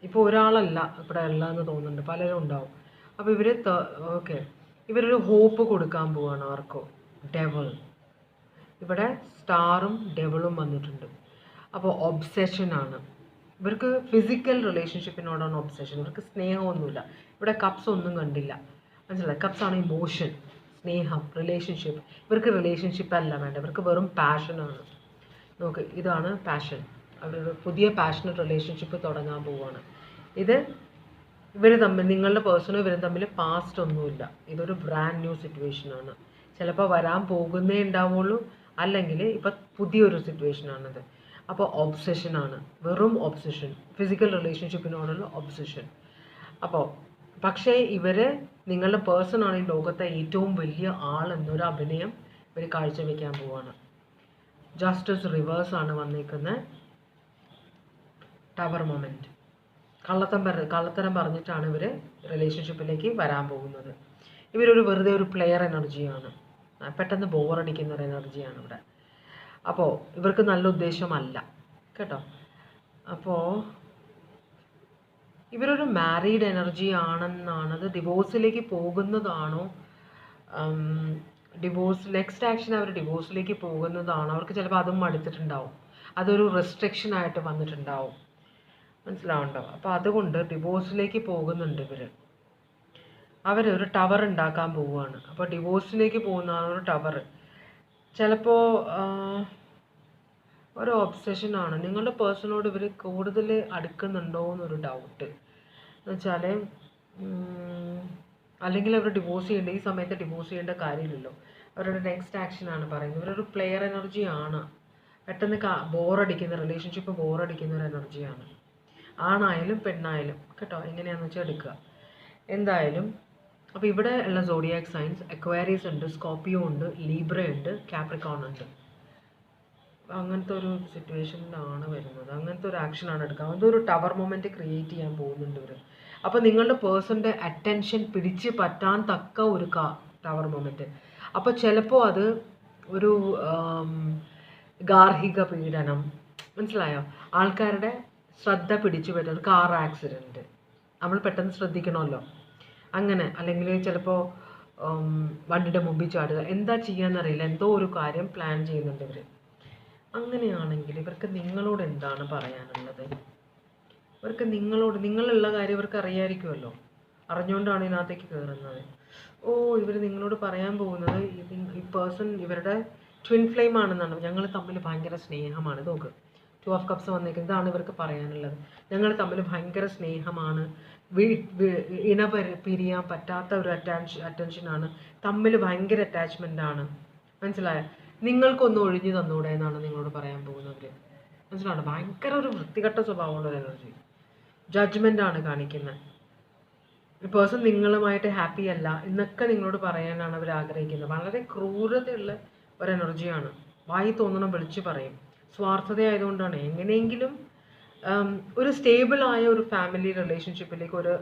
ഇപ്പോൾ ഒരാളല്ല ഇവിടെ ഉള്ളതെന്ന് തോന്നുന്നുണ്ട്, പലരും ഉണ്ടാവും. അപ്പോൾ ഇവരൊരു ഹോപ്പ് കൊടുക്കാൻ പോവുകയാണ് ആർക്കോ. ഡെവൾ, ഇവിടെ സ്റ്റാറും ഡെവളും വന്നിട്ടുണ്ട്. അപ്പോൾ ഒബ്സെഷനാണ് ഇവർക്ക്. ഫിസിക്കൽ റിലേഷൻഷിപ്പിനോടാണ് ഒബ്സെഷൻ. ഇവർക്ക് സ്നേഹമൊന്നുമില്ല. ഇവിടെ കപ്സ് ഒന്നും കണ്ടില്ല, മനസ്സിലായി. കപ്സ് ആണ് ഇമോഷൻ, സ്നേഹം, റിലേഷൻഷിപ്പ്. ഇവർക്ക് റിലേഷൻഷിപ്പ് അല്ല വേണ്ട, ഇവർക്ക് വെറും പാഷനാണ്. നോക്ക്, ഇതാണ് പാഷൻ. അവരൊരു പുതിയ പാഷനറ്റ് റിലേഷൻഷിപ്പ് തുടങ്ങാൻ പോവുകയാണ്. ഇവർ തമ്മിൽ, നിങ്ങളുടെ പേഴ്സണും ഇവരും തമ്മിൽ പാസ്റ്റ് ഒന്നുമില്ല. ഇതൊരു ബ്രാൻഡ് ന്യൂ സിറ്റുവേഷനാണ്. ചിലപ്പോൾ വരാൻ പോകുന്നേ ഉണ്ടാവുള്ളൂ, അല്ലെങ്കിൽ ഇപ്പം പുതിയൊരു സിറ്റുവേഷനാണിത്. അപ്പോൾ ഒബ്സെഷനാണ്, വെറും ഒബ്സെഷൻ, ഫിസിക്കൽ റിലേഷൻഷിപ്പിനോടുള്ള ഒബ്സെഷൻ. അപ്പോൾ പക്ഷേ നിങ്ങളുടെ പേഴ്സണാണ് ഈ ലോകത്തെ ഏറ്റവും വലിയ ആൾ എന്നൊരു അഭിനയം ഇവർ കാഴ്ചവെക്കാൻ പോവാണ്. ജസ്റ്റിസ് റിവേഴ്സാണ് വന്നിരിക്കുന്നത്. ടവർ മൊമെൻറ്റ്, കള്ളത്തരം പറഞ്ഞിട്ടാണ് ഇവർ റിലേഷൻഷിപ്പിലേക്ക് വരാൻ പോകുന്നത്. ഇവരൊരു വെറുതെ ഒരു പ്ലെയർ എനർജിയാണ്, പെട്ടെന്ന് ബോറടിക്കുന്ന ഒരു എനർജിയാണ് ഇവിടെ. അപ്പോൾ ഇവർക്ക് നല്ല ഉദ്ദേശമല്ല കേട്ടോ. അപ്പോൾ ഇവരൊരു മാരീഡ് എനർജി ആണെന്നാണ്. അത് ഡിവോഴ്സിലേക്ക് പോകുന്നതാണോ, നെക്സ്റ്റ് ആക്ഷൻ അവർ ഡിവോഴ്സിലേക്ക് പോകുന്നതാണോ, അവർക്ക് ചിലപ്പോൾ അതും മടുത്തിട്ടുണ്ടാവും, അതൊരു റെസ്ട്രിക്ഷൻ ആയിട്ട് വന്നിട്ടുണ്ടാവും, മനസ്സിലാവുണ്ടോ. അപ്പോൾ അതുകൊണ്ട് ഡിവോഴ്സിലേക്ക് പോകുന്നുണ്ട് അവരൊരു ടവർ ഉണ്ടാക്കാൻ പോവുകയാണ്. അപ്പോൾ ഡിവോഴ്സിലേക്ക് പോകുന്നതാണ് ഒരു ടവർ. ചിലപ്പോൾ ഒരു ഒബ്സെഷനാണ്. നിങ്ങളുടെ പേഴ്സണോട് ഇവർ കൂടുതൽ അടുക്കുന്നുണ്ടോ എന്നൊരു ഡൗട്ട്. എന്നുവെച്ചാൽ അല്ലെങ്കിൽ അവർ ഡിവോഴ്സ് ചെയ്യേണ്ട, ഈ സമയത്ത് ഡിവോഴ്സ് ചെയ്യേണ്ട കാര്യമില്ലല്ലോ. അവരുടെ നെക്സ്റ്റ് ആക്ഷനാണ് പറയുന്നത്. ഇവരൊരു പ്ലെയർ എനർജി ആണ്. പെട്ടെന്ന് ബോറടിക്കുന്ന, റിലേഷൻഷിപ്പ് ബോറടിക്കുന്ന ഒരു എനർജിയാണ്. ആണായാലും പെണ്ണായാലും കേട്ടോ, എങ്ങനെയാണെന്ന് വെച്ചാൽ എടുക്കുക. എന്തായാലും അപ്പോൾ ഇവിടെ ഉള്ള സോഡിയാക് സൈൻസ് അക്വേറിയസ് ഉണ്ട്, സ്കോർപ്പിയോ ഉണ്ട്, ലീബ്ര ഉണ്ട്, കാപ്രിക്കോൺ ഉണ്ട്. അങ്ങനത്തെ ഒരു സിറ്റുവേഷനിലാണ് വരുന്നത്. അങ്ങനത്തെ ഒരു ആക്ഷനാണ് എടുക്കുക. അങ്ങനത്തെ ഒരു ടവർ മൊമെൻറ്റ് ക്രിയേറ്റ് ചെയ്യാൻ പോകുന്നുണ്ട് ഇവർ. അപ്പോൾ നിങ്ങളുടെ പേഴ്സൻ്റെ അറ്റൻഷൻ പിടിച്ച് പറ്റാൻ തക്ക ഒരു ടവർ മൊമെൻറ്റ്. അപ്പോൾ ചിലപ്പോൾ അത് ഒരു ഗാർഹിക പീഡനം, മനസ്സിലായോ, ആൾക്കാരുടെ ശ്രദ്ധ പിടിച്ചു പറ്റുന്ന ഒരു കാർ ആക്സിഡൻറ്റ്, നമ്മൾ പെട്ടെന്ന് ശ്രദ്ധിക്കണമല്ലോ, അങ്ങനെ. അല്ലെങ്കിൽ ചിലപ്പോൾ വണ്ടിയുടെ മുമ്പിൽ ചാടുക, എന്താ ചെയ്യാന്നറിയില്ല, എന്തോ ഒരു കാര്യം പ്ലാൻ ചെയ്യുന്നുണ്ട് ഇവർ. അങ്ങനെയാണെങ്കിൽ ഇവർക്ക് നിങ്ങളോട് എന്താണ് പറയാനുള്ളത്? ഇവർക്ക് നിങ്ങളുള്ള കാര്യം ഇവർക്ക് അറിയാമായിരിക്കുമല്ലോ, അറിഞ്ഞുകൊണ്ടാണ് ഇതിനകത്തേക്ക് കയറുന്നത്. ഇവർ നിങ്ങളോട് പറയാൻ പോകുന്നത് ഈ പേഴ്സൺ ഇവരുടെ ട്വിൻ ഫ്ലെയിം ആണെന്നാണ്. ഞങ്ങൾ തമ്മിൽ ഭയങ്കര സ്നേഹമാണ്. നോക്ക്, 2 ഓഫ് കപ്സ് വന്നേക്കുന്നത്. ഇതാണ് ഇവർക്ക് പറയാനുള്ളത്. ഞങ്ങൾ തമ്മിൽ ഭയങ്കര സ്നേഹമാണ്, പിരിയാൻ പറ്റാത്ത ഒരു അറ്റൻഷനാണ്, തമ്മിൽ ഭയങ്കര അറ്റാച്ച്മെൻ്റ് ആണ്, മനസ്സിലായോ. നിങ്ങൾക്കൊന്ന് ഒഴിഞ്ഞു തന്നൂടെ എന്നാണ് നിങ്ങളോട് പറയാൻ പോകുന്നവർ, മനസ്സിലാണോ. ഭയങ്കര ഒരു വൃത്തികെട്ട സ്വഭാവമുള്ള ഒരു എനർജി, ജഡ്ജ്മെൻ്റ് ആണ് കാണിക്കുന്നത്. ഈ പേഴ്സൺ നിങ്ങളുമായിട്ട് ഹാപ്പി അല്ല എന്നൊക്കെ നിങ്ങളോട് പറയാനാണ് അവർ ആഗ്രഹിക്കുന്നത്. വളരെ ക്രൂരതയുള്ള ഒരു എനർജിയാണ്. വായി തോന്നണം വിളിച്ച് പറയും. സ്വാർത്ഥതയായതുകൊണ്ടാണ്. എങ്ങനെയെങ്കിലും ഒരു സ്റ്റേബിളായ ഒരു ഫാമിലി റിലേഷൻഷിപ്പിലേക്ക് ഒരു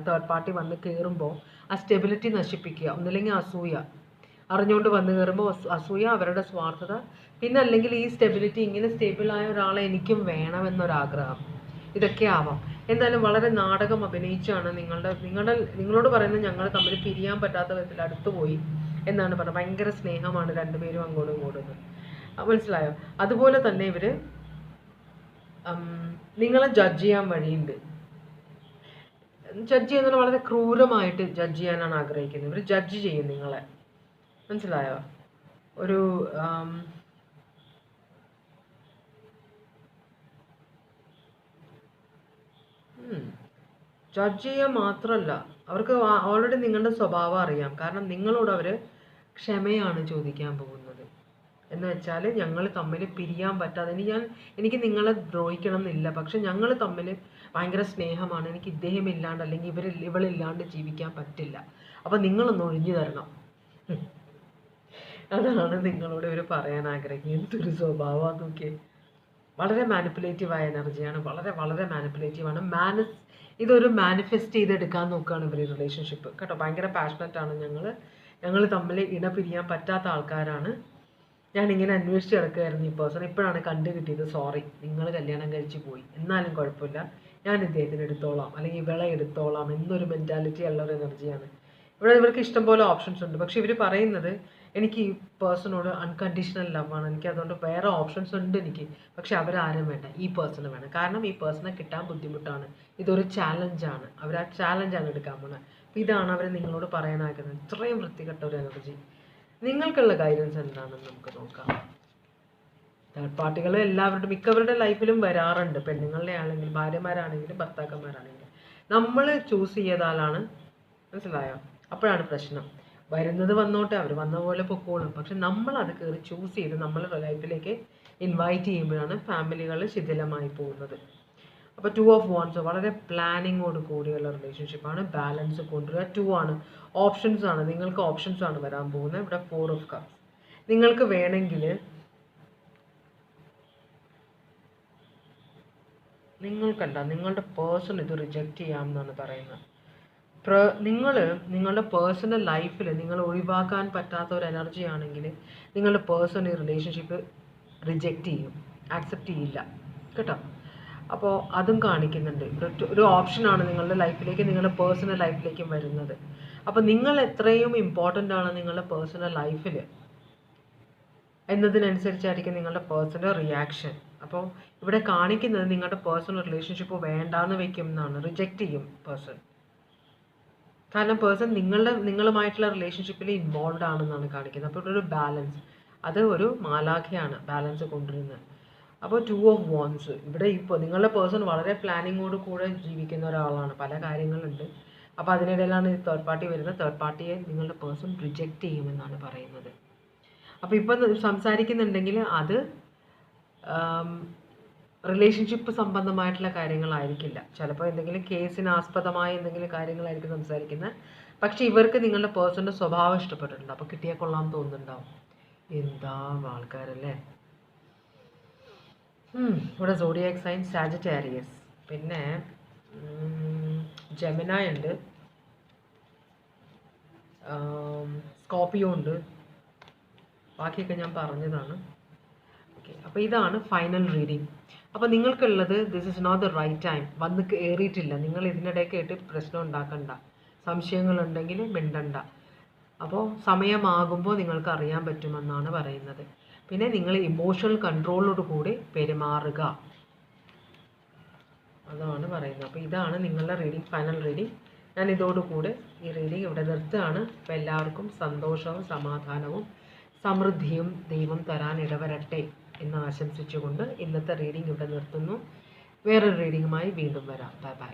തേർഡ് പാർട്ടി വന്ന് കയറുമ്പോൾ ആ സ്റ്റെബിലിറ്റി നശിപ്പിക്കുക. ഒന്നില്ലെങ്കിൽ അസൂയ, അറിഞ്ഞുകൊണ്ട് വന്ന് കയറുമ്പോൾ അസൂയ, അവരുടെ സ്വാർത്ഥത, പിന്നെ അല്ലെങ്കിൽ ഈ സ്റ്റെബിലിറ്റി, ഇങ്ങനെ സ്റ്റേബിളായ ഒരാളെ എനിക്കും വേണമെന്നൊരാഗ്രഹം, ഇതൊക്കെ ആവാം. എന്തായാലും വളരെ നാടകം അഭിനയിച്ചാണ് നിങ്ങളോട് പറയുന്നത്. ഞങ്ങൾ തമ്മിൽ പിരിയാൻ പറ്റാത്ത വിധത്തിൽ അടുത്തുപോയി, എന്നാണ് പറഞ്ഞത്. ഭയങ്കര സ്നേഹമാണ് രണ്ടുപേരും അങ്ങോട്ടും ഇങ്ങോട്ടും. മനസ്സിലായോ? അതുപോലെ തന്നെ ഇവർ നിങ്ങളെ ജഡ്ജ് ചെയ്യാൻ വഴിയുണ്ട്. ജഡ്ജ് ചെയ്യുന്നത് വളരെ ക്രൂരമായിട്ട് ജഡ്ജ് ചെയ്യാനാണ് ആഗ്രഹിക്കുന്നത്. ഇവർ ജഡ്ജ് ചെയ്യും നിങ്ങളെ. മനസ്സിലായോ? ഒരു ജഡ്ജ് ചെയ്യാൻ മാത്രമല്ല, അവർക്ക് ഓൾറെഡി നിങ്ങളുടെ സ്വഭാവം അറിയാം. കാരണം നിങ്ങളോട് അവർ ക്ഷമയാണ് ചോദിക്കാൻ പോകുന്നത്. എന്ന് വെച്ചാൽ ഞങ്ങൾ തമ്മിൽ പിരിയാൻ പറ്റാതെ, എനിക്ക് നിങ്ങളെ ദ്രോഹിക്കണം എന്നില്ല, പക്ഷെ ഞങ്ങൾ തമ്മിൽ ഭയങ്കര സ്നേഹമാണ്, എനിക്ക് ഇദ്ദേഹം ഇല്ലാണ്ട് അല്ലെങ്കിൽ ഇവളില്ലാണ്ട് ജീവിക്കാൻ പറ്റില്ല, അപ്പം നിങ്ങളൊന്ന് ഒഴിഞ്ഞു തരണം. അതാണ് നിങ്ങളോട് ഇവർ പറയാൻ ആഗ്രഹിക്കുന്നത്. എന്തൊരു സ്വഭാവമാണ് നോക്കിയേ. വളരെ മാനിപ്പുലേറ്റീവായ എനർജിയാണ്. വളരെ വളരെ മാനിപ്പുലേറ്റീവാണ്. ഇതൊരു മാനിഫെസ്റ്റ് ചെയ്തെടുക്കാൻ നോക്കുകയാണ് ഇവർ റിലേഷൻഷിപ്പ് കേട്ടോ. ഭയങ്കര പാഷനറ്റ് ആണ്. ഞങ്ങൾ തമ്മിൽ പിരിയാൻ പറ്റാത്ത ആൾക്കാരാണ്. ഞാനിങ്ങനെ അന്വേഷിച്ച് കിടക്കുകയായിരുന്നു ഈ പേഴ്സൺ. ഇപ്പോഴാണ് കണ്ടു കിട്ടിയത്. സോറി, നിങ്ങൾ കല്യാണം കഴിച്ച് പോയി, എന്നാലും കുഴപ്പമില്ല, ഞാൻ ഇദ്ദേഹത്തിന് എടുത്തോളാം അല്ലെങ്കിൽ ഇവളെ എടുത്തോളാം എന്നൊരു മെൻറ്റാലിറ്റി ഉള്ള ഒരു എനർജിയാണ്. ഇവർക്ക് ഇഷ്ടംപോലെ ഓപ്ഷൻസ് ഉണ്ട്. പക്ഷെ ഇവർ പറയുന്നത് എനിക്ക് ഈ പേഴ്സണോട് അൺകണ്ടീഷണൽ ലവാണ്, എനിക്ക് അതുകൊണ്ട് വേറെ ഓപ്ഷൻസ് ഉണ്ട് എനിക്ക്, പക്ഷെ അവരാരും വേണ്ട, ഈ പേഴ്സണ് വേണം. കാരണം ഈ പേഴ്സണെ കിട്ടാൻ ബുദ്ധിമുട്ടാണ്, ഇതൊരു ചാലഞ്ചാണ്, അവർ ആ ചാലഞ്ചാണ് എടുക്കാൻ പോകുന്നത്. അപ്പോൾ ഇതാണ് അവർ നിങ്ങളോട് പറയാനാക്കുന്നത്. ഇത്രയും വൃത്തികെട്ട ഒരു എനർജി. നിങ്ങൾക്കുള്ള ഗൈഡൻസ് എന്താണെന്ന് നമുക്ക് നോക്കാം. തേർഡ് പാർട്ടികൾ മിക്കവരുടെ ലൈഫിലും വരാറുണ്ട്. പെണ്ണുങ്ങളുടെ ആണെങ്കിലും ഭാര്യമാരാണെങ്കിലും ഭർത്താക്കന്മാരാണെങ്കിലും നമ്മൾ ചൂസ് ചെയ്താലാണ്. മനസ്സിലായോ? അപ്പോഴാണ് പ്രശ്നം. വരുന്നത് വന്നോട്ടെ, അവർ വന്ന പോലെ പൊക്കോളും. പക്ഷെ നമ്മൾ അത് കയറി ചൂസ് ചെയ്ത് നമ്മളുടെ ലൈഫിലേക്ക് ഇൻവൈറ്റ് ചെയ്യുമ്പോഴാണ് ഫാമിലികൾ ശിഥിലമായി പോകുന്നത്. അപ്പോൾ 2 of Wands വളരെ പ്ലാനിങ്ങോട് കൂടിയുള്ള റിലേഷൻഷിപ്പാണ്. ബാലൻസ് കൊണ്ടുവരിക. 2 ആണ്, ഓപ്ഷൻസ് ആണ്. നിങ്ങൾക്ക് ഓപ്ഷൻസ് ആണ് വരാൻ പോകുന്നത്. ഇവിടെ 4 of Cups. നിങ്ങൾക്ക് വേണമെങ്കിൽ നിങ്ങളുടെ പേഴ്സൺ ഇത് റിജക്റ്റ് ചെയ്യാമെന്നാണ് പറയുന്നത്. നിങ്ങളുടെ പേഴ്സണൽ ലൈഫിൽ നിങ്ങൾ ഒഴിവാക്കാൻ പറ്റാത്ത ഒരു എനർജി ആണെങ്കിൽ നിങ്ങളുടെ പേഴ്സൺ ഈ റിലേഷൻഷിപ്പ് റിജക്റ്റ് ചെയ്യും, ആക്സെപ്റ്റ് ചെയ്യില്ല കേട്ടോ. അപ്പോൾ അതും കാണിക്കുന്നുണ്ട്. ഒരു ഓപ്ഷനാണ് നിങ്ങളുടെ ലൈഫിലേക്ക്, നിങ്ങളുടെ പേഴ്സണൽ ലൈഫിലേക്കും വരുന്നത്. അപ്പോൾ നിങ്ങൾ എത്രയും ഇമ്പോർട്ടൻ്റ് ആണ് നിങ്ങളുടെ പേഴ്സണൽ ലൈഫിൽ എന്നതിനനുസരിച്ചായിരിക്കും നിങ്ങളുടെ പേഴ്സണൽ റിയാക്ഷൻ. അപ്പോൾ ഇവിടെ കാണിക്കുന്നത് നിങ്ങളുടെ പേഴ്സണൽ റിലേഷൻഷിപ്പ് വേണ്ടാന്ന് വെക്കും എന്നാണ്, റിജക്റ്റ് ചെയ്യും പേഴ്സൺ. കാരണം പേഴ്സൺ നിങ്ങളുമായിട്ടുള്ള റിലേഷൻഷിപ്പിൽ ഇൻവോൾവ് ആണെന്നാണ് കാണിക്കുന്നത്. അപ്പോൾ ഇവിടെ ഒരു ബാലൻസ്, അത് ഒരു മാലാഖയാണ് ബാലൻസ് കൊണ്ടുവരുന്നത്. അപ്പോൾ 2 of Wands ഇവിടെ ഇപ്പോൾ നിങ്ങളുടെ പേഴ്സൺ വളരെ പ്ലാനിങ്ങോട് കൂടെ ജീവിക്കുന്ന ഒരാളാണ്. പല കാര്യങ്ങളുണ്ട്. അപ്പോൾ അതിനിടയിലാണ് ഈ തേർഡ് പാർട്ടി വരുന്നത്. തേർഡ് പാർട്ടിയെ നിങ്ങളുടെ പേഴ്സൺ റിജക്റ്റ് ചെയ്യുമെന്നാണ് പറയുന്നത്. അപ്പോൾ ഇപ്പം സംസാരിക്കുന്നുണ്ടെങ്കിൽ അത് റിലേഷൻഷിപ്പ് സംബന്ധമായിട്ടുള്ള കാര്യങ്ങളായിരിക്കില്ല. ചിലപ്പോൾ എന്തെങ്കിലും കേസിന് ആസ്പദമായ എന്തെങ്കിലും കാര്യങ്ങളായിരിക്കും സംസാരിക്കുന്നത്. പക്ഷെ ഇവർക്ക് നിങ്ങളുടെ പേഴ്സണിൻ്റെ സ്വഭാവം ഇഷ്ടപ്പെട്ടിട്ടുണ്ട്. അപ്പോൾ കിട്ടിയാൽ കൊള്ളാൻ തോന്നുന്നുണ്ടാവും. എന്താ ആൾക്കാരല്ലേ. ഇവിടെ സോഡിയാക് സൈൻ സാജിറ്റേറിയസ്, പിന്നെ ജെമിനായി ഉണ്ട്, സ്കോർപ്പിയോ ഉണ്ട്. ബാക്കിയൊക്കെ ഞാൻ പറഞ്ഞതാണ്. ഓക്കെ, അപ്പോൾ ഇതാണ് ഫൈനൽ റീഡിങ്. അപ്പോൾ നിങ്ങൾക്കുള്ളത് this is not the right time. വന്ന് കയറിയിട്ടില്ല. നിങ്ങൾ ഇതിനിടയ്ക്ക് ആയിട്ട് പ്രശ്നം ഉണ്ടാക്കണ്ട. സംശയങ്ങളുണ്ടെങ്കിൽ മിണ്ടണ്ട. അപ്പോൾ സമയമാകുമ്പോൾ നിങ്ങൾക്ക് അറിയാൻ പറ്റുമെന്നാണ് പറയുന്നത്. പിന്നെ നിങ്ങൾ ഇമോഷണൽ കൺട്രോളോട് കൂടി പെരുമാറുക, അതാണ് പറയുന്നത്. അപ്പോൾ ഇതാണ് നിങ്ങളുടെ റീഡിങ്, ഫൈനൽ റീഡിങ്. ഞാൻ ഇതോടുകൂടി ഈ റീഡിങ് ഇവിടെ നിർത്തുകയാണ്. അപ്പോൾ എല്ലാവർക്കും സന്തോഷവും സമാധാനവും സമൃദ്ധിയും ദൈവം തരാൻ ഇടവരട്ടെ എന്ന് ആശംസിച്ചുകൊണ്ട് ഇന്നത്തെ റീഡിങ് ഇവിടെ നിർത്തുന്നു. വേറൊരു റീഡിങ്ങുമായി വീണ്ടും വരാം. Bye bye.